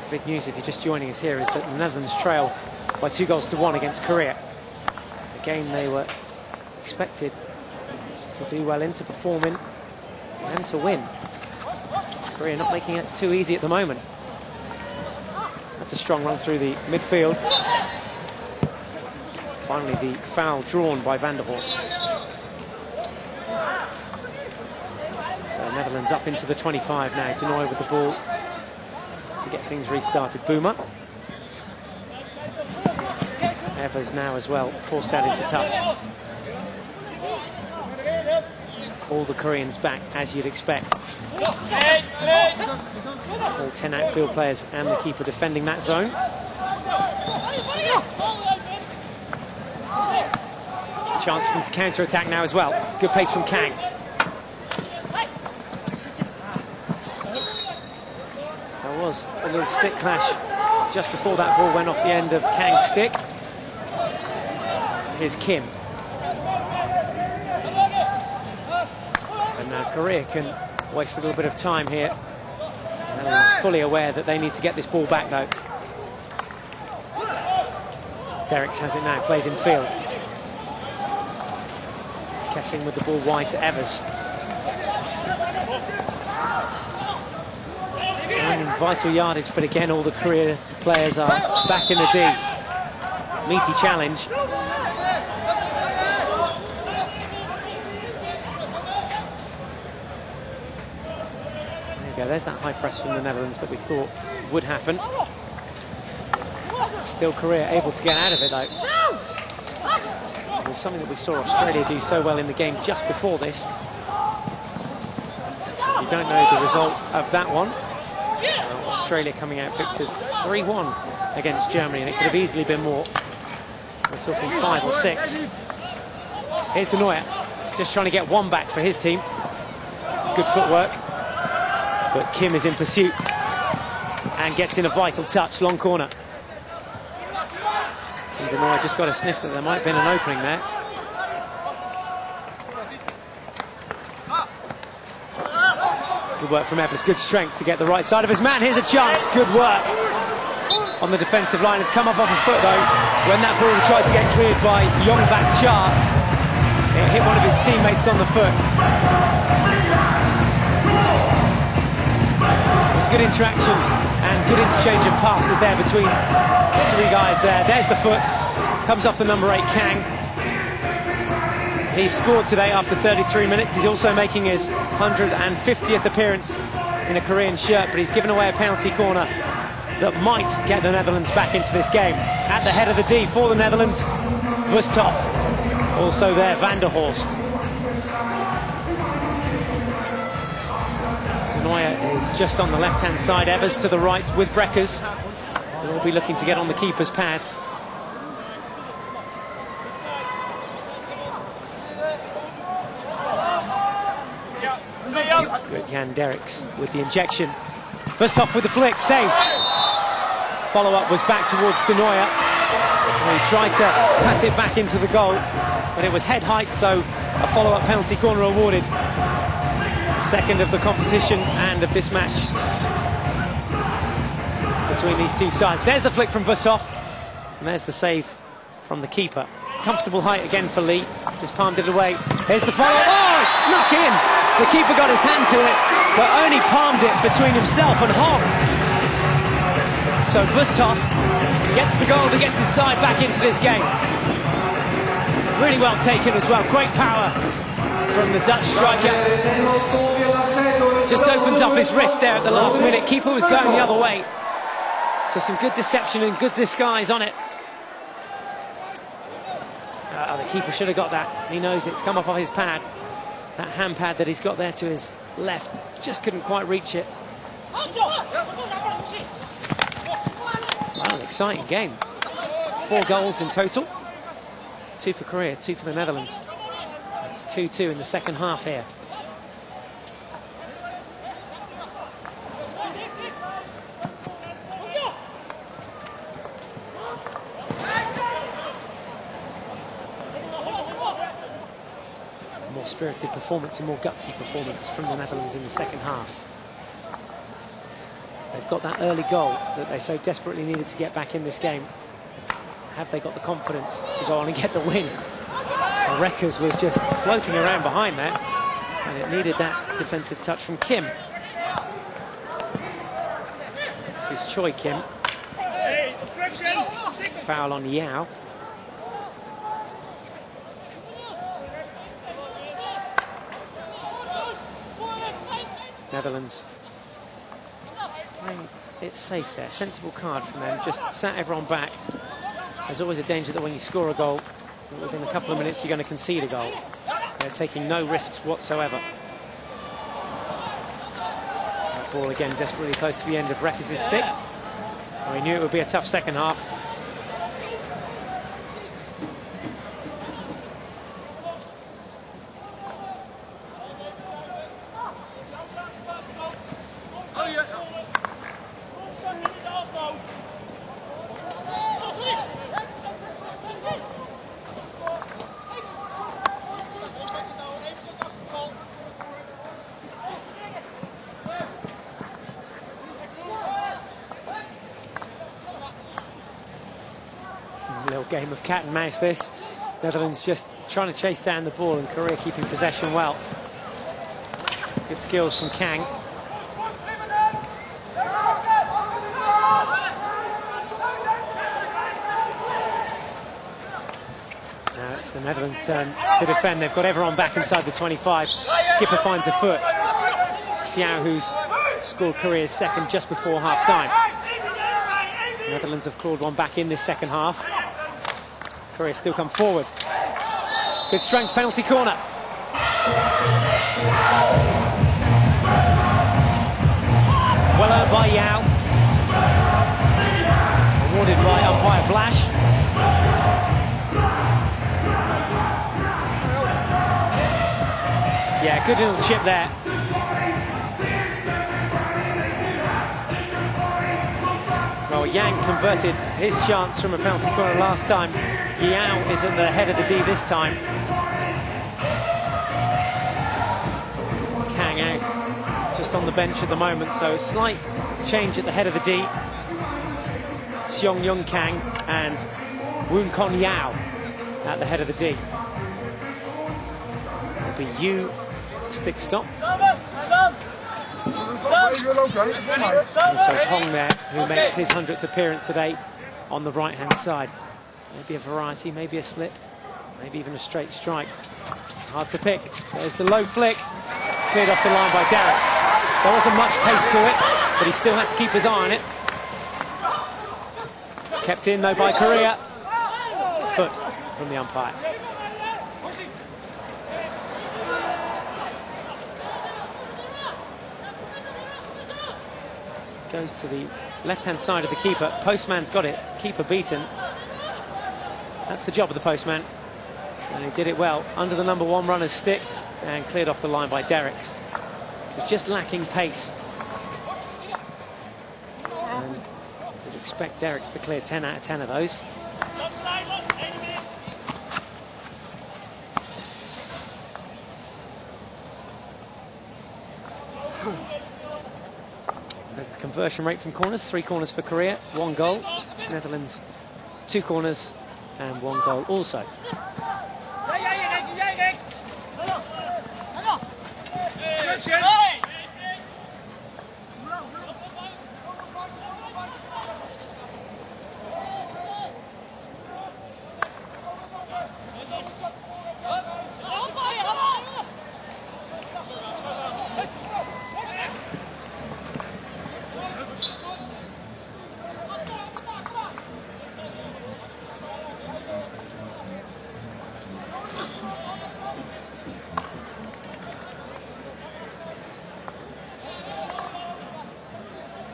Big news if you're just joining us here is that the Netherlands trail by 2-1 against Korea. A game they were expected to do well in, to perform in, and to win. Korea not making it too easy at the moment. That's a strong run through the midfield. Finally, the foul drawn by Van der Horst. So Netherlands up into the 25 now. De Nooy with the ball to get things restarted. Boomer. Evers now as well, forced out into touch. All the Koreans back, as you'd expect. All 10 outfield players and the keeper defending that zone. Chance for them to counter-attack now as well. Good pace from Kang. There was a little stick clash just before that ball went off the end of Kang's stick. Here's Kim. And now Korea can waste a little bit of time here. Netherlands fully aware that they need to get this ball back though. Derricks has it now, plays in field. Kessing with the ball wide to Evers. Finding vital yardage, but again all the Korea players are back in the D. Meaty challenge. There's that high press from the Netherlands that we thought would happen. Still Korea able to get out of it though. It was something that we saw Australia do so well in the game just before this. You don't know the result of that one. Australia coming out victors 3-1 against Germany, and it could have easily been more. We're talking 5 or 6. Here's De Nooy, just trying to get one back for his team. Good footwork. But Kim is in pursuit and gets in a vital touch, long corner. De Nooy just got a sniff that there might have been an opening there. Good work from Evers, good strength to get the right side of his man. Here's a chance, good work on the defensive line. It's come up off a foot though. When that ball tried to get cleared by Yongbak Cha, it hit one of his teammates on the foot. Good interaction and good interchange of passes there between the 3 guys there. There's the foot, comes off the number 8 Kang. He scored today after 33 minutes. He's also making his 150th appearance in a Korean shirt, but he's given away a penalty corner that might get the Netherlands back into this game. At the head of the D for the Netherlands, Wusthof. Also there, Van der Horst. Is just on the left-hand side, Evers to the right with Breckers. They'll be looking to get on the keeper's pads. Good Jan Derricks with the injection. Wusthof with the flick, saved. Follow-up was back towards De Nooy. He tried to pat it back into the goal, but it was head height, so a follow-up penalty corner awarded. Second of the competition and of this match between these two sides. There's the flick from Wusthof, and there's the save from the keeper. Comfortable height again for Lee, just palmed it away. Here's the follow. Oh, it snuck in! The keeper got his hand to it, but only palmed it between himself and Hong. So Wusthof gets the goal that gets his side back into this game. Really well taken as well, great power from the Dutch striker. Just opens up his wrist there at the last minute. Keeper was going the other way. So some good deception and good disguise on it. The keeper should have got that. He knows it's come up off his pad. That hand pad that he's got there to his left. Just couldn't quite reach it. Well, an exciting game. 4 goals in total. 2 for Korea, 2 for the Netherlands. It's 2-2 in the second half here. more spirited performance, a more gutsy performance from the Netherlands in the second half. They've got that early goal that they so desperately needed to get back in this game. Have they got the confidence to go on and get the win? Rekkers was just floating around behind there, and it needed that defensive touch from Kim. This is Choi Kim. Foul on Yao. Netherlands playing it safe there. Sensible card from them. Just sat everyone back. There's always a danger that when you score a goal, within a couple of minutes you're going to concede a goal. They're taking no risks whatsoever. That ball again desperately close to the end of Rekkers' stick. Well, he knew it would be a tough second half. Game of cat and mouse this. Netherlands just trying to chase down the ball and Korea keeping possession well. Good skills from Kang. Now it's the Netherlands' turn to defend. They've got everyone back inside the 25. Skipper finds a foot. Xiao, who's scored Korea's second just before half-time. Netherlands have clawed one back in this second half. Korea still come forward. Good strength, penalty corner. Well earned by Yao. Awarded by umpire Blash. Yeah, good little chip there. Well, Yang converted his chance from a penalty corner last time. Yao is at the head of the D this time. Kang out just on the bench at the moment, so a slight change at the head of the D. Seong Young Kang and Woon Kon Yao at the head of the D. It'll be Yu to stick stop. Also Hong there, who makes his 100th appearance today on the right-hand side. Maybe a variety, maybe a slip, maybe even a straight strike. Hard to pick. There's the low flick. Cleared off the line by Derricks. There wasn't much pace to it, but he still had to keep his eye on it. Kept in, though, by Korea. Foot from the umpire. Goes to the left-hand side of the keeper. Postman's got it. Keeper beaten. That's the job of the postman. And he did it well. Under the number one runner's stick and cleared off the line by Derricks. It was just lacking pace. And you'd expect Derricks to clear 10 out of 10 of those. There's the conversion rate from corners. 3 corners for Korea, 1 goal. Netherlands, 2 corners and 1 goal also.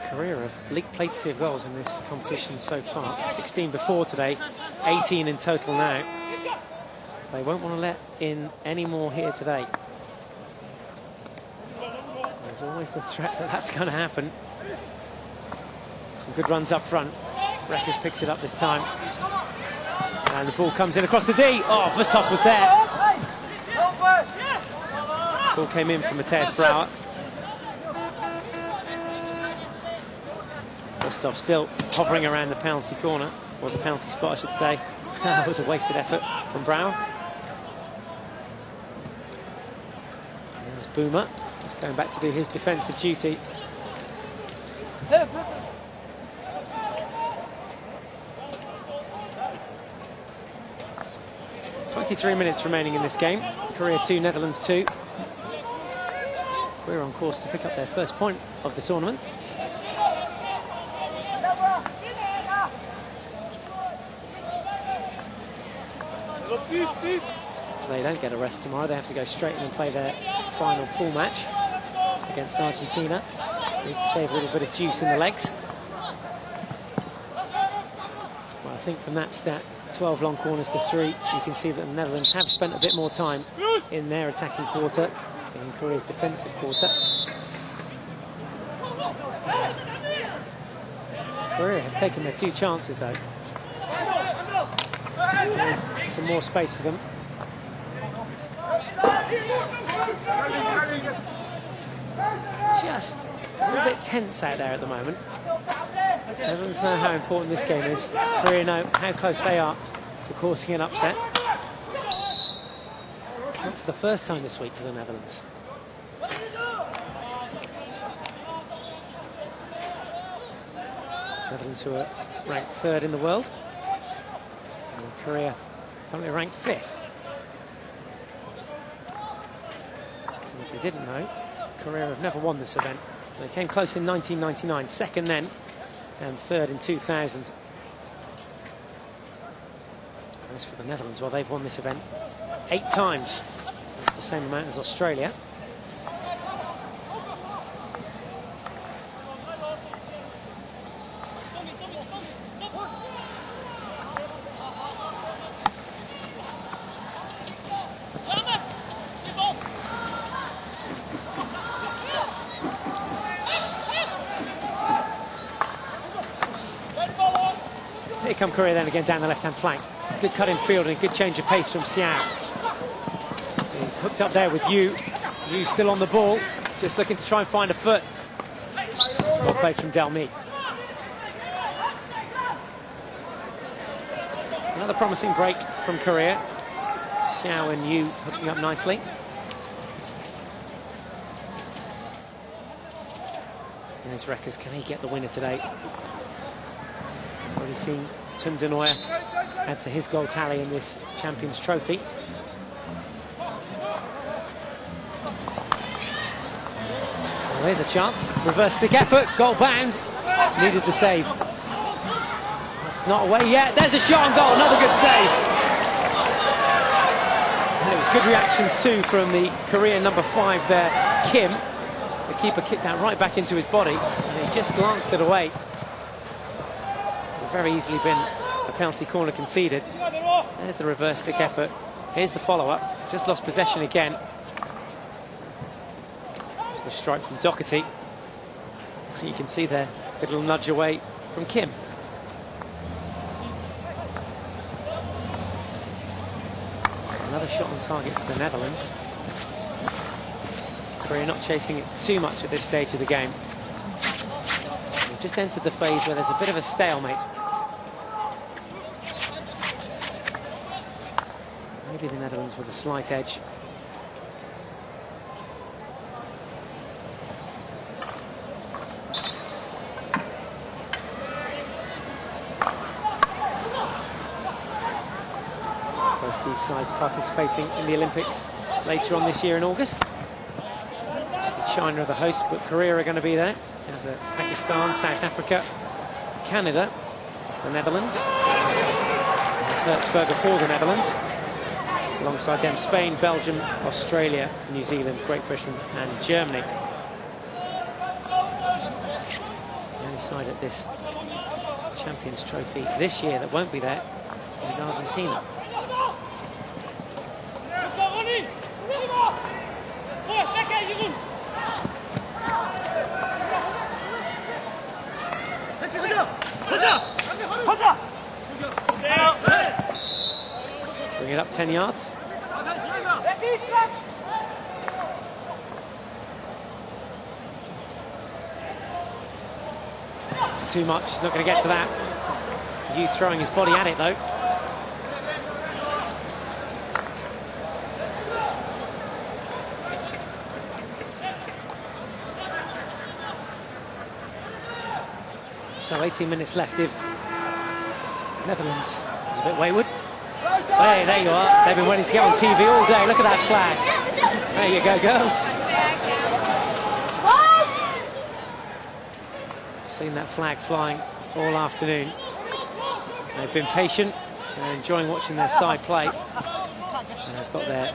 Korea have league plate tier goals in this competition so far. 16 before today, 18 in total now. They won't want to let in any more here today. There's always the threat that that's going to happen. Some good runs up front. Rekkers picks it up this time. And the ball comes in across the D. Oh, Vostov was there. Ball came in from Matthias Brauer. Gustav still hovering around the penalty corner, or the penalty spot, I should say. That was a wasted effort from Brauer. There's Boomer, going back to do his defensive duty. 23 minutes remaining in this game. Korea 2, Netherlands 2. We're on course to pick up their first point of the tournament. They don't get a rest tomorrow. They have to go straight in and play their final pool match against Argentina. Need to save a little bit of juice in the legs. Well, I think from that stat, 12 long corners to 3, you can see that the Netherlands have spent a bit more time in their attacking quarter than in Korea's defensive quarter. Korea have taken their 2 chances though. There's some more space for them. Just a little bit tense out there at the moment. Netherlands know how important this game is. Korea know how close they are to causing an upset. Not for the first time this week for the Netherlands. Netherlands who are ranked 3rd in the world. And Korea currently ranked 5th. And if you didn't know, Korea have never won this event. They came close in 1999, 2nd then, and 3rd in 2000. As for the Netherlands, well, they've won this event 8 times. That's the same amount as Australia. Here come Korea then again down the left-hand flank. Good cut in field and a good change of pace from Xiao. He's hooked up there with Yu. Yu still on the ball, just looking to try and find a foot. Well played from Delmi. Another promising break from Korea. Xiao and Yu hooking up nicely. There's Reckers. Can he get the winner today? Already seen Tim de Nooijer add to his goal tally in this Champions Trophy. Well, there's a chance. Reverse stick effort, goal bound. Needed the save. That's not away yet. There's a shot on goal, another good save. And it was good reactions too from the Korean number 5 there, Kim. The keeper kicked that right back into his body, and he just glanced it away. Very easily been a penalty corner conceded. There's the reverse stick effort. Here's the follow-up. Just lost possession again. There's the strike from Doherty. You can see there, a little nudge away from Kim. So another shot on target for the Netherlands. Korea not chasing it too much at this stage of the game. We've just entered the phase where there's a bit of a stalemate. Maybe the Netherlands with a slight edge. Both these sides participating in the Olympics later on this year in August. China are the hosts, but Korea are going to be there, as are Pakistan, South Africa, Canada, the Netherlands. It's Hertzberger for the Netherlands. Alongside them, Spain, Belgium, Australia, New Zealand, Great Britain and Germany. The only side at this Champions Trophy this year that won't be there is Argentina. Bring it up 10 yards. too much. He's not going to get to that. Yu throwing his body at it, though. So 18 minutes left if Netherlands is a bit wayward. Hey, there you are. They've been waiting to get on TV all day. Look at that flag. There you go, girls. Seen that flag flying all afternoon. They've been patient. They're enjoying watching their side play. And they've got their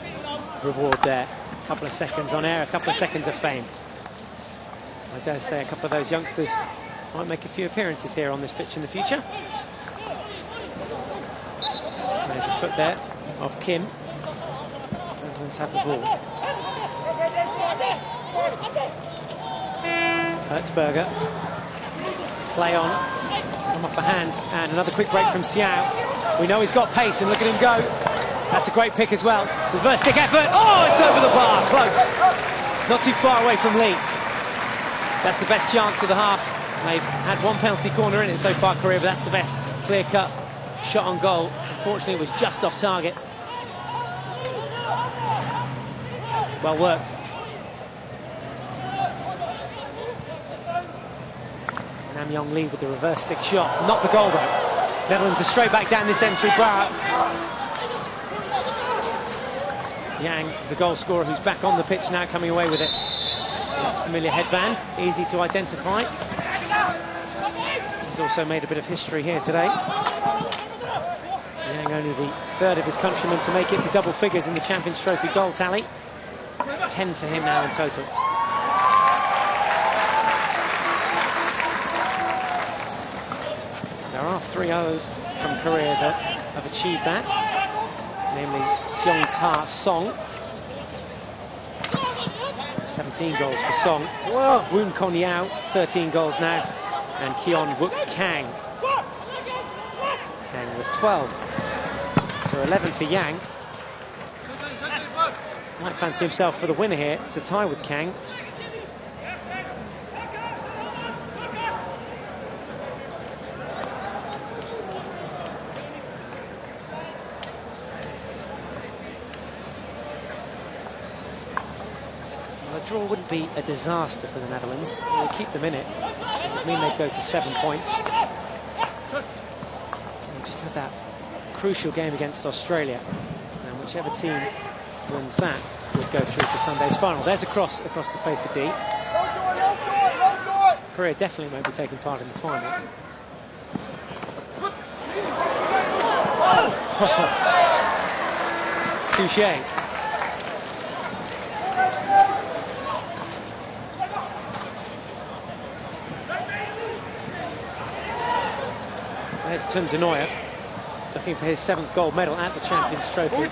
reward there. A couple of seconds on air, a couple of seconds of fame. I dare say a couple of those youngsters might make a few appearances here on this pitch in the future. There's a foot there of Kim. Netherlands have the ball. Hertzberger. Play on. It's come off a hand. And another quick break from Xiao. We know he's got pace, and look at him go. That's a great pick as well. Reverse stick effort. Oh, it's over the bar. Close. Not too far away from Lee. That's the best chance of the half. They've had one penalty corner in it so far, Korea, but that's the best clear-cut shot on goal. Unfortunately, it was just off target. Well worked. Nam-Yong Lee with the reverse stick shot. Not the goal, though. Netherlands are straight back down this entry. Brouwer. Yang, the goal scorer, who's back on the pitch now, coming away with it. Familiar headband, easy to identify. He's also made a bit of history here today. Yang only the third of his countrymen to make it to double figures in the Champions Trophy goal tally. 10 for him now in total. There are 3 others from Korea that have achieved that, namely Seong-ta Song. 17 goals for Song. Woon Kon-yao, 13 goals now. And Kyeon-wook Kang. Kang with 12. So 11 for Yang. Might fancy himself for the winner here to tie with Kang. Well, a draw wouldn't be a disaster for the Netherlands. They keep them in it. It would mean they'd go to 7 points. They just had that crucial game against Australia, and whichever team wins that would go through to Sunday's final. There's a cross across the face of D. Korea definitely won't be taking part in the final. Touché. There's Tun Denoyer, looking for his 7th gold medal at the Champions Trophy.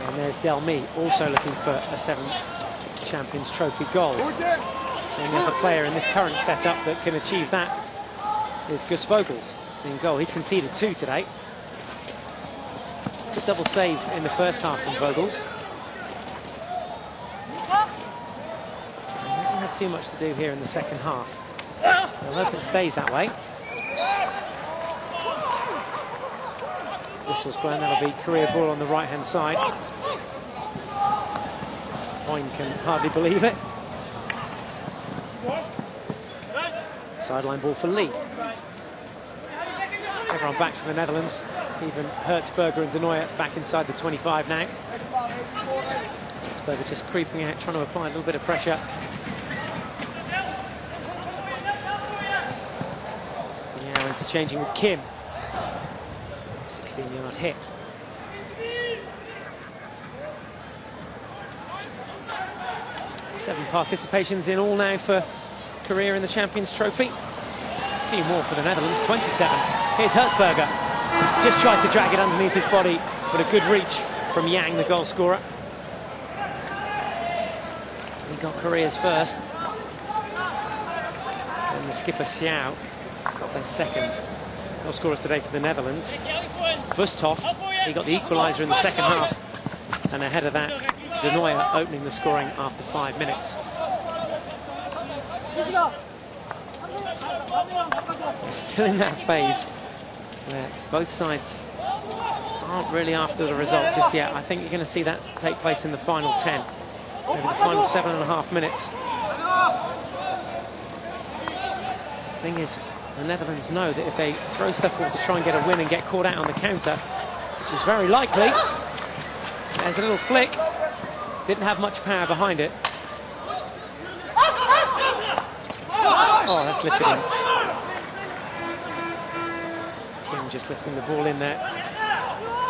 And there's Del Mi, also looking for a 7th Champions Trophy gold. The only other player in this current setup that can achieve that is Gus Vogels in goal. He's conceded 2 today. Good double save in the first half from Vogels. Doesn't have too much to do here in the second half. I hope it stays that way. Whistle's blown. That'll be Korea ball on the right-hand side. Hoyne can hardly believe it. Sideline ball for Lee. Everyone back from the Netherlands. Even Hertzberger and Denoyer back inside the 25 now. Hertzberger just creeping out, trying to apply a little bit of pressure. Now interchanging with Kim. 16-yard hit. Seven participations in all now for Korea in the Champions Trophy. A few more for the Netherlands, 27. Here's Hertzberger. Just tried to drag it underneath his body, but a good reach from Yang, the goal scorer. He got Korea's first. And the skipper Xiao got their second. Goal scorers today for the Netherlands. Vustov He got the equaliser in the second half, and ahead of that, De Nooijer opening the scoring after 5 minutes. We're still in that phase where both sides aren't really after the result just yet. I think you're going to see that take place in the final 10, maybe the final 7.5 minutes. The thing is, the Netherlands know that if they throw stuff forward to try and get a win and get caught out on the counter, which is very likely, there's a little flick, didn't have much power behind it. Oh, that's lifted in. Kim just lifting the ball in there.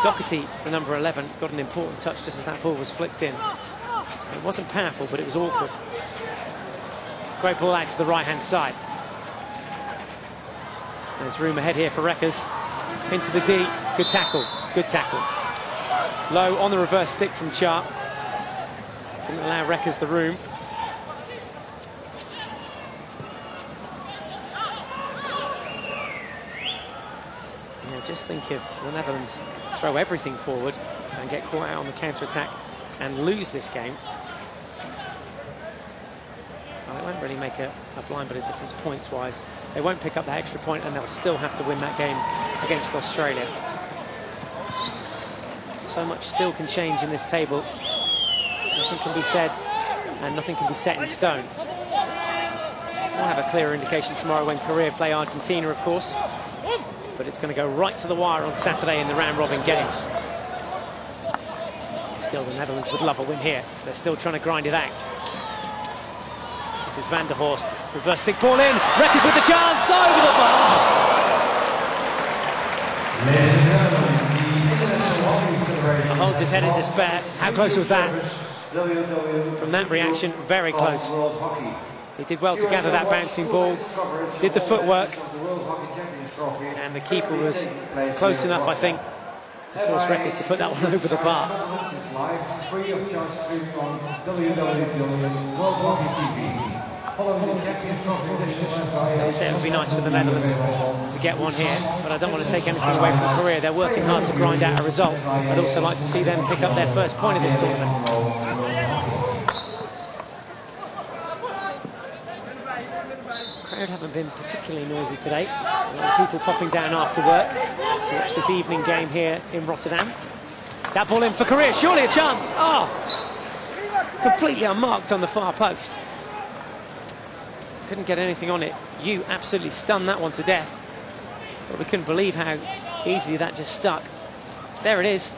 Doherty, the number 11, got an important touch just as that ball was flicked in. It wasn't powerful, but it was awkward. Great ball out to the right-hand side. There's room ahead here for Rekkers. Into the D. Good tackle. Good tackle. Low on the reverse stick from Chart. Didn't allow Rekkers the room. Just think if the Netherlands throw everything forward and get caught out on the counter-attack and lose this game, well, it won't really make a blind bit of difference points-wise. They won't pick up that extra point and they'll still have to win that game against Australia. So much still can change in this table. Nothing can be said and nothing can be set in stone. We'll have a clearer indication tomorrow when Korea play Argentina, of course. But it's going to go right to the wire on Saturday in the round-robin games. Still, the Netherlands would love a win here. They're still trying to grind it out. This is Van der Horst. Reverse stick ball in. Rekkers with the chance. Over the bar. Holds his head in despair. How close was that? From that reaction, very close. He did well to gather that bouncing ball. Did the footwork. And the keeper was close enough, I think, to force Rekkers to put that one over the bar. They say it would be nice for the Netherlands to get one here, but I don't want to take anything away from Korea. They're working hard to grind out a result. I'd also like to see them pick up their first point of this tournament. Crowd haven't been particularly noisy today. A lot of people popping down after work to watch this evening game here in Rotterdam. That ball in for Korea, surely a chance. Oh, completely unmarked on the far post. Couldn't get anything on it. You absolutely stunned that one to death. But we couldn't believe how easily that just stuck. There it is.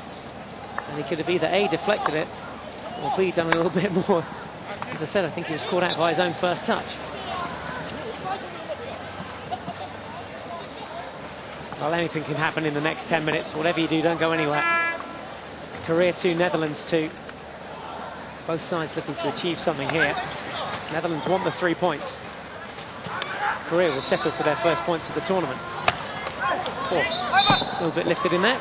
And he could have either A, deflected it, or B, done a little bit more. As I said, I think he was caught out by his own first touch. Well, anything can happen in the next 10 minutes. Whatever you do, don't go anywhere. It's Korea 2, Netherlands 2. Both sides looking to achieve something here. Netherlands want the 3 points. Korea will settle for their first points of the tournament. Oh, a little bit lifted in there.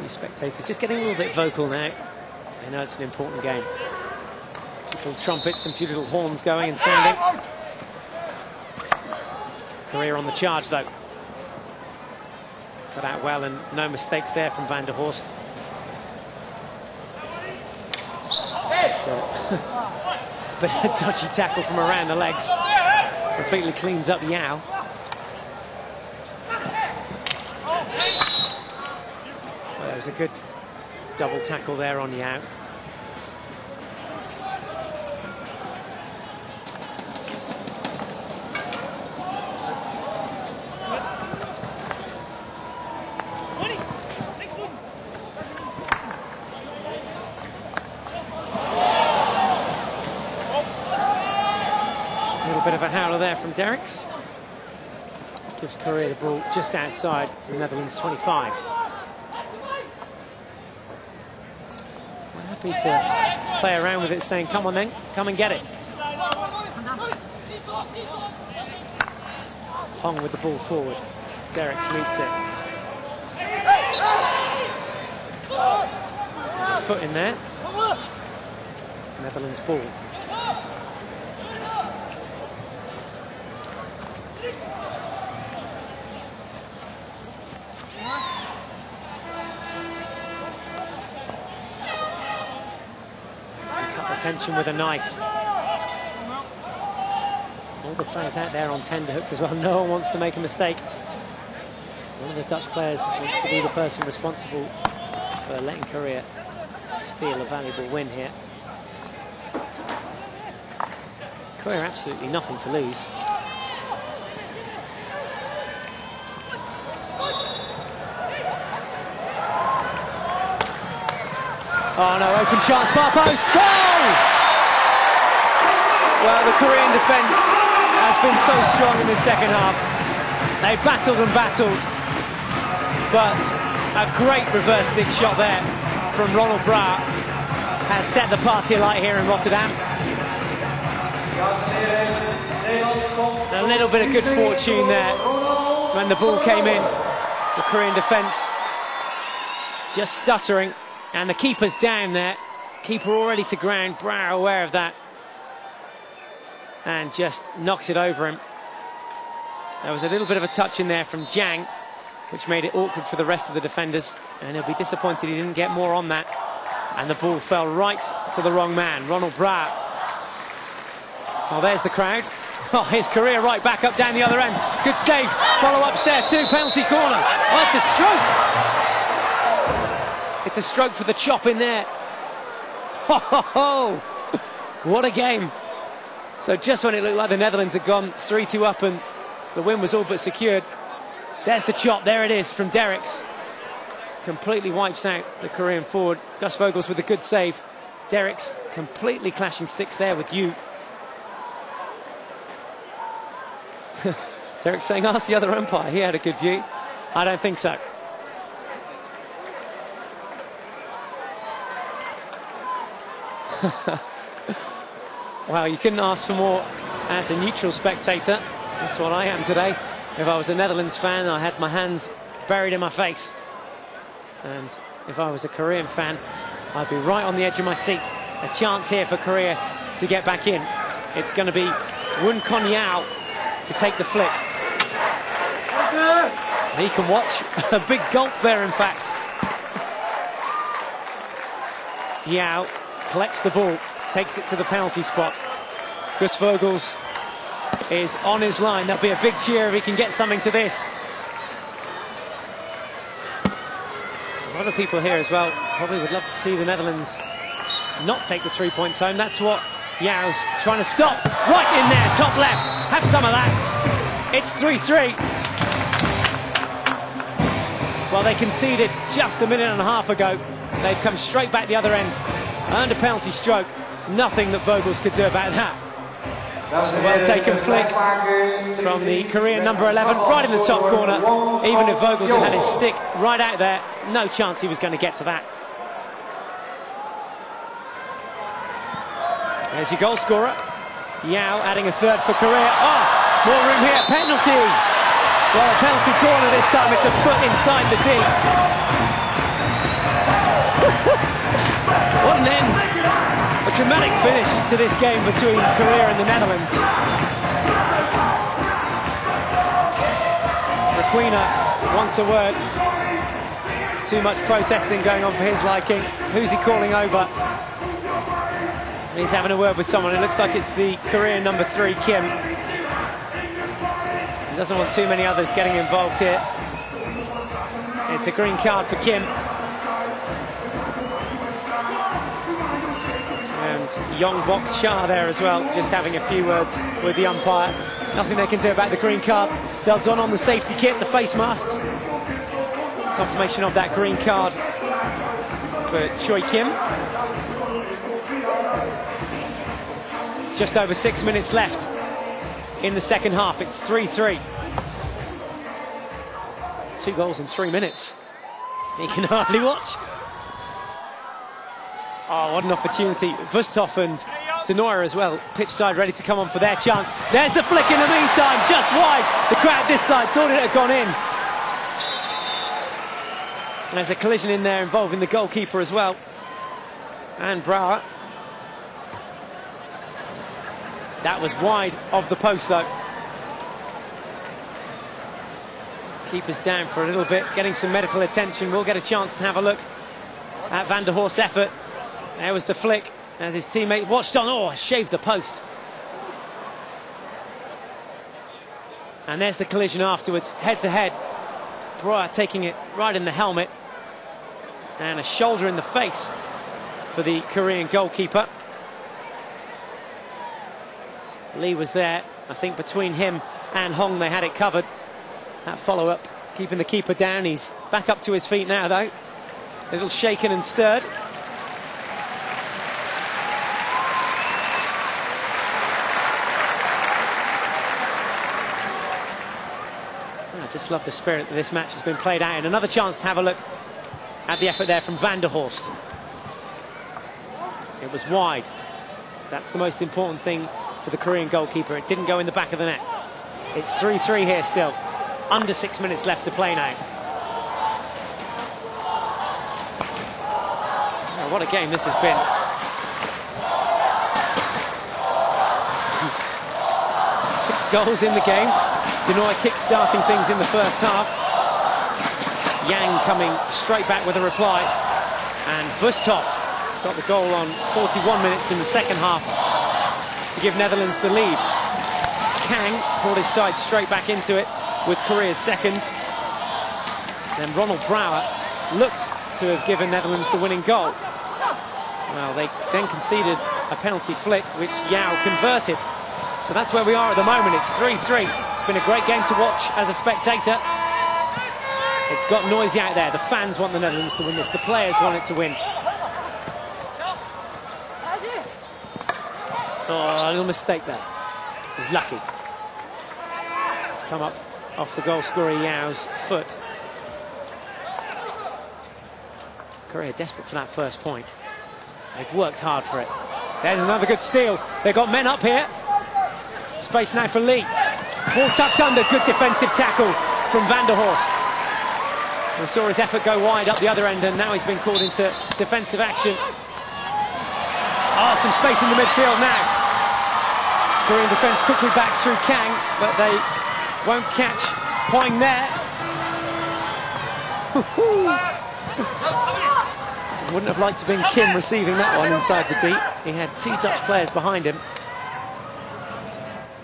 These spectators just getting a little bit vocal now. I know it's an important game. Little trumpets and few little horns going and sounding. Korea on the charge, though. Cut out well and no mistakes there from Van der Horst. It's a bit of a dodgy tackle from around the legs. Completely cleans up Yao. Well, there was a good double tackle there on Yao. A little bit of a howler there from Derricks. Gives Korea the ball just outside the Netherlands 25. Happy to play around with it, saying, come on then, come and get it. Hong with the ball forward. Derricks meets it. There's a foot in there. Netherlands ball. attention with a knife. All the players out there on tender hooks as well. No one wants to make a mistake. One of the Dutch players wants to be the person responsible for letting Korea steal a valuable win here. Korea absolutely nothing to lose. Oh no, open chance, far post, goal! Well, the Korean defence has been so strong in the second half. They battled and battled, but a great reverse stick shot there from Ronald Brouwer has set the party alight here in Rotterdam. A little bit of good fortune there when the ball came in. The Korean defence just stuttering, and the keeper's down there. Keeper already to ground, Brouwer aware of that, and just knocks it over him. There was a little bit of a touch in there from Jang, which made it awkward for the rest of the defenders, and he'll be disappointed he didn't get more on that. And the ball fell right to the wrong man, Ronald Brouwer. Oh, there's the crowd. Oh, his career right back up down the other end. Good save, follow up there too, penalty corner. Oh, it's a stroke. It's a stroke for the chop in there. Ho, ho, ho. What a game. So just when it looked like the Netherlands had gone 3-2 up and the win was all but secured, there's the chop, there it is from Derricks. Completely wipes out the Korean forward. Gus Vogels with a good save. Derricks completely clashing sticks there with Yu. Derricks saying, ask the other umpire, he had a good view. I don't think so. Well, you couldn't ask for more as a neutral spectator. That's what I am today. If I was a Netherlands fan, I had my hands buried in my face. And if I was a Korean fan, I'd be right on the edge of my seat. A chance here for Korea to get back in. It's going to be Woon Kon-yao to take the flick. He can watch. A big gulp there, in fact. Yao collects the ball, takes it to the penalty spot. Gus Vogels is on his line. There'll be a big cheer if he can get something to this. A lot of people here as well probably would love to see the Netherlands not take the 3 points home. That's what Yao's trying to stop. Right in there, top left. Have some of that. It's 3-3. Well, they conceded just a minute and a half ago. They've come straight back the other end. Earned a penalty stroke. Nothing that Vogels could do about that. A well-taken flick from the Korean number 11, right in the top corner. Even if Vogels had had his stick right out there, no chance he was going to get to that. There's your goal scorer. Yao adding a third for Korea. Oh, more room here. Penalty. Well, a penalty corner this time. It's a foot inside the D. What an end. A dramatic finish to this game between Korea and the Netherlands. Requena wants a word. Too much protesting going on for his liking. Who's he calling over? He's having a word with someone. It looks like it's the Korean number 3, Kim. He doesn't want too many others getting involved here. It's a green card for Kim. And Yong Bok Cha there as well, just having a few words with the umpire. Nothing they can do about the green card. They'll don on the safety kit, the face masks. Confirmation of that green card for Choi Kim. Just over 6 minutes left in the second half. It's 3-3. 2 goals in 3 minutes. He can hardly watch. Oh, what an opportunity. Wusthoff and Denoyer as well, pitch side ready to come on for their chance. There's the flick in the meantime, just wide. The crowd this side thought it had gone in. And there's a collision in there involving the goalkeeper as well. And Brouwer. That was wide of the post though. Keeper's down for a little bit, getting some medical attention. We'll get a chance to have a look at Van der Horst's effort. There was the flick, as his teammate watched on. Oh, shaved the post. And there's the collision afterwards, head to head. Breuer taking it right in the helmet. And a shoulder in the face for the Korean goalkeeper. Lee was there. I think between him and Hong they had it covered. That follow-up keeping the keeper down. He's back up to his feet now though. A little shaken and stirred. I just love the spirit that this match has been played out in. Another chance to have a look at the effort there from Van der Horst. It was wide. That's the most important thing for the Korean goalkeeper. It didn't go in the back of the net. It's 3-3 here still. Under 6 minutes left to play now. Oh, what a game this has been. Six goals in the game. Denoy kick-starting things in the first half. Yang coming straight back with a reply. And Wusthof got the goal on 41 minutes in the second half to give Netherlands the lead. Kang brought his side straight back into it with Korea's second. Then Ronald Breuer looked to have given Netherlands the winning goal. Well, they then conceded a penalty flick, which Yao converted. So that's where we are at the moment. It's 3-3. It's been a great game to watch as a spectator. It's got noisy out there. The fans want the Netherlands to win this. The players want it to win. Oh, a little mistake there. He's lucky. It's come up off the goal scorer Yao's foot. Korea desperate for that first point. They've worked hard for it. There's another good steal. They've got men up here. Space now for Lee. Ball tucked under. Good defensive tackle from Van der Horst. We saw his effort go wide up the other end, and now he's been called into defensive action. Oh, some space in the midfield now. Korean defence quickly back through Kang, but they won't catch Poing there. Wouldn't have liked to have been Kim receiving that one inside the deep. He had two Dutch players behind him.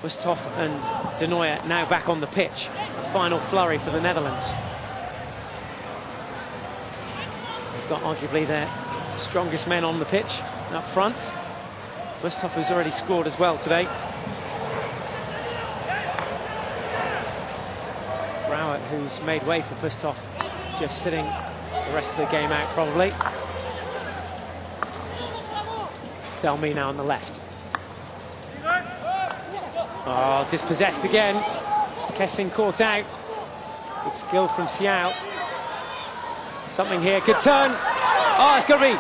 Wusthof and De Nooijer now back on the pitch. A final flurry for the Netherlands. They've got arguably their strongest men on the pitch up front. Wusthof, who's already scored as well today. Breuer, who's made way for Wusthof, just sitting the rest of the game out probably. Delmy now on the left. Oh, dispossessed again. Kessing caught out. Good skill from Xiao. Something here, good turn. Oh, it's got to be.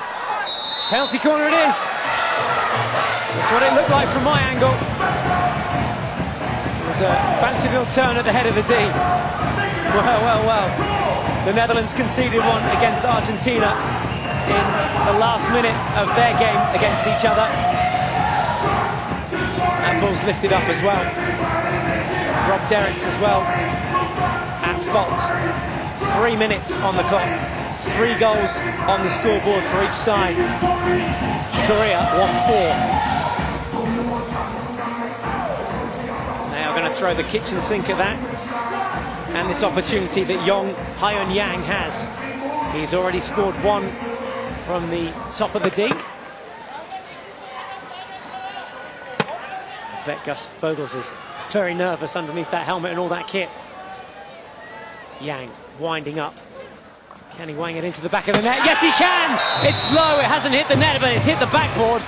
Penalty corner it is. That's what it looked like from my angle. It was a fancy little turn at the head of the D. Well. The Netherlands conceded one against Argentina in the last minute of their game against each other. That ball's lifted up as well. Rob Derricks as well at fault. 3 minutes on the clock. 3 goals on the scoreboard for each side. Korea won 4. They are going to throw the kitchen sink at that. And this opportunity that Yong Hyun Yang has. He's already scored 1 from the top of the D. I bet Gus Vogels is very nervous underneath that helmet and all that kit. Yang winding up. Can he wang it into the back of the net? Yes, he can! It's low, it hasn't hit the net, but it's hit the backboard.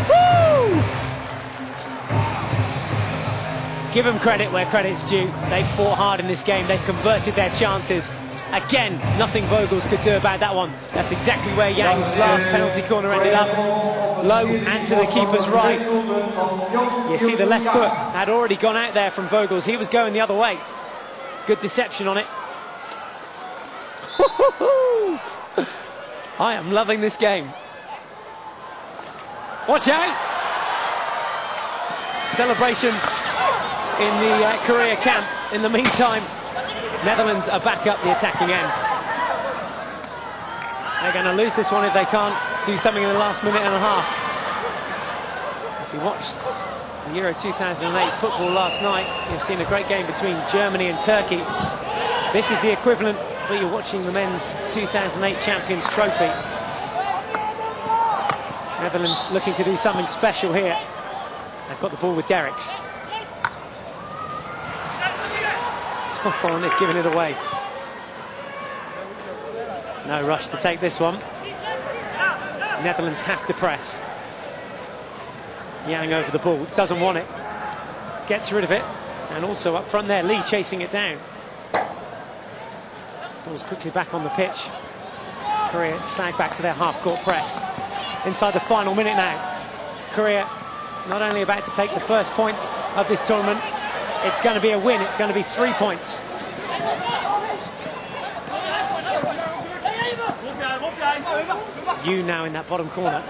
Woo! Give them credit where credit's due. They've fought hard in this game. They've converted their chances. Again, nothing Vogels could do about that one. That's exactly where Yang's last penalty corner ended up. Low and to the keeper's right. You see the left foot had already gone out there from Vogels. He was going the other way. Good deception on it. I am loving this game. Watch out! Celebration in the Korea camp. In the meantime, Netherlands are back up the attacking end. They're going to lose this one if they can't do something in the last minute and a half. If you watched the Euro 2008 football last night, you've seen a great game between Germany and Turkey. This is the equivalent, but you're watching the men's 2008 Champions Trophy. Netherlands looking to do something special here. They've got the ball with Derricks. Oh, and they've given it away. No rush to take this one. Netherlands have to press. Yang over the ball, doesn't want it. Gets rid of it. And also up front there, Lee chasing it down. Ball's quickly back on the pitch. Korea sag back to their half-court press. Inside the final minute now. Korea not only about to take the first points of this tournament, it's going to be a win. It's going to be 3 points. You now in that bottom corner.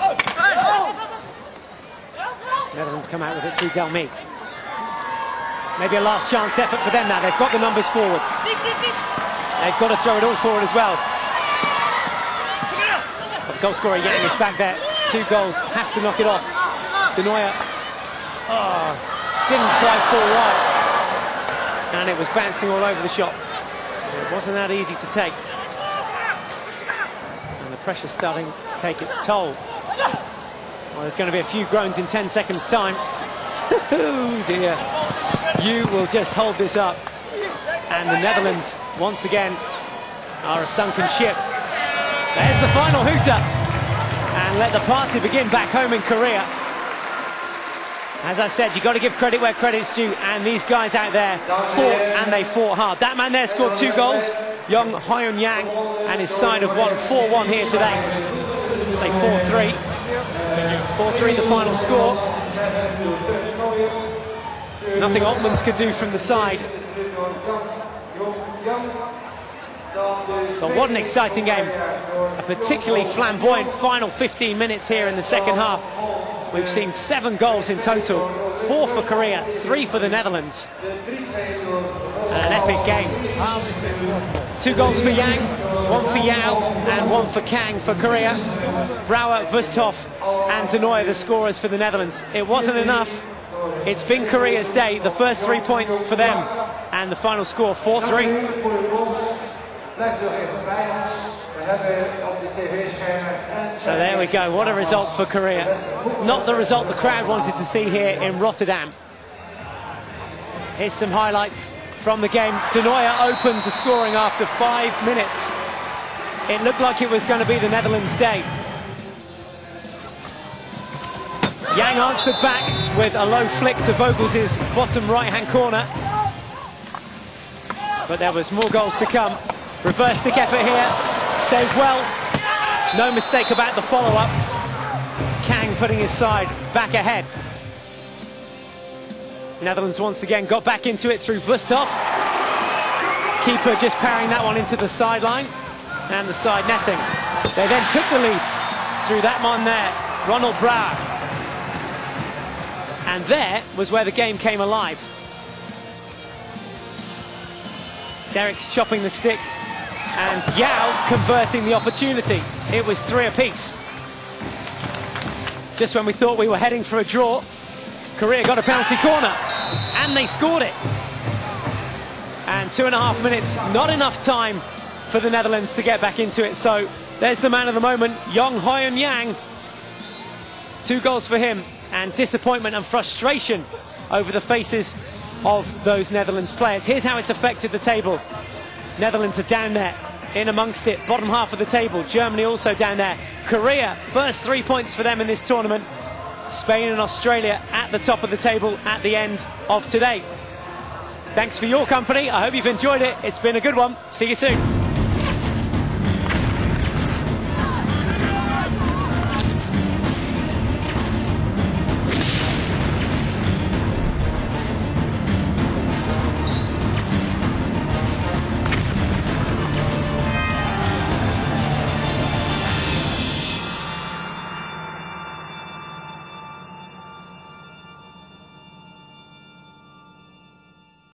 Netherlands come out with it through Delmy. Maybe a last chance effort for them now. They've got the numbers forward. They've got to throw it all forward as well. But the goal scorer getting his back there. 2 goals, has to knock it off. De Nooijer. Oh, didn't quite fall right. And it was bouncing all over the shop. It wasn't that easy to take. And the pressure's starting to take its toll. Well, there's going to be a few groans in 10 seconds' time. Oh dear. You will just hold this up. And the Netherlands, once again, are a sunken ship. There's the final hooter. And let the party begin back home in Korea. As I said, you've got to give credit where credit's due, and these guys out there fought, and they fought hard. That man there scored 2 goals, young Hyun Yang, and his side have won 4-1 here today. Say 4-3. 4-3 the final score. Nothing Altmans could do from the side. But what an exciting game. A particularly flamboyant final 15 minutes here in the second half. We've seen 7 goals in total, 4 for Korea, 3 for the Netherlands. And an epic game. 2 goals for Yang, 1 for Yao, and 1 for Kang for Korea. Brouwer, Wusthof, and De Nooijer the scorers for the Netherlands. It wasn't enough. It's been Korea's day. The first 3 points for them, and the final score 4-3. So there we go, what a result for Korea. Not the result the crowd wanted to see here in Rotterdam. Here's some highlights from the game. De Nooijer opened the scoring after 5 minutes. It looked like it was going to be the Netherlands' day. Yang answered back with a low flick to Vogels' bottom right-hand corner. But there was more goals to come. Reverse stick effort here, saved well. No mistake about the follow-up. Kang putting his side back ahead. Netherlands once again got back into it through Wusthof. Keeper just parrying that one into the sideline. And the side netting. They then took the lead through that man there, Ronald Brouwer. And there was where the game came alive. Derricks chopping the stick. And Yao converting the opportunity. It was 3 apiece. Just when we thought we were heading for a draw, Korea got a penalty corner, and they scored it. And 2.5 minutes, not enough time for the Netherlands to get back into it. So there's the man of the moment, young Hyun Yang. 2 goals for him, and disappointment and frustration over the faces of those Netherlands players. Here's how it's affected the table. Netherlands are down there, in amongst it, bottom half of the table. Germany also down there. Korea, first 3 points for them in this tournament. Spain and Australia at the top of the table at the end of today. Thanks for your company. I hope you've enjoyed it. It's been a good one. See you soon.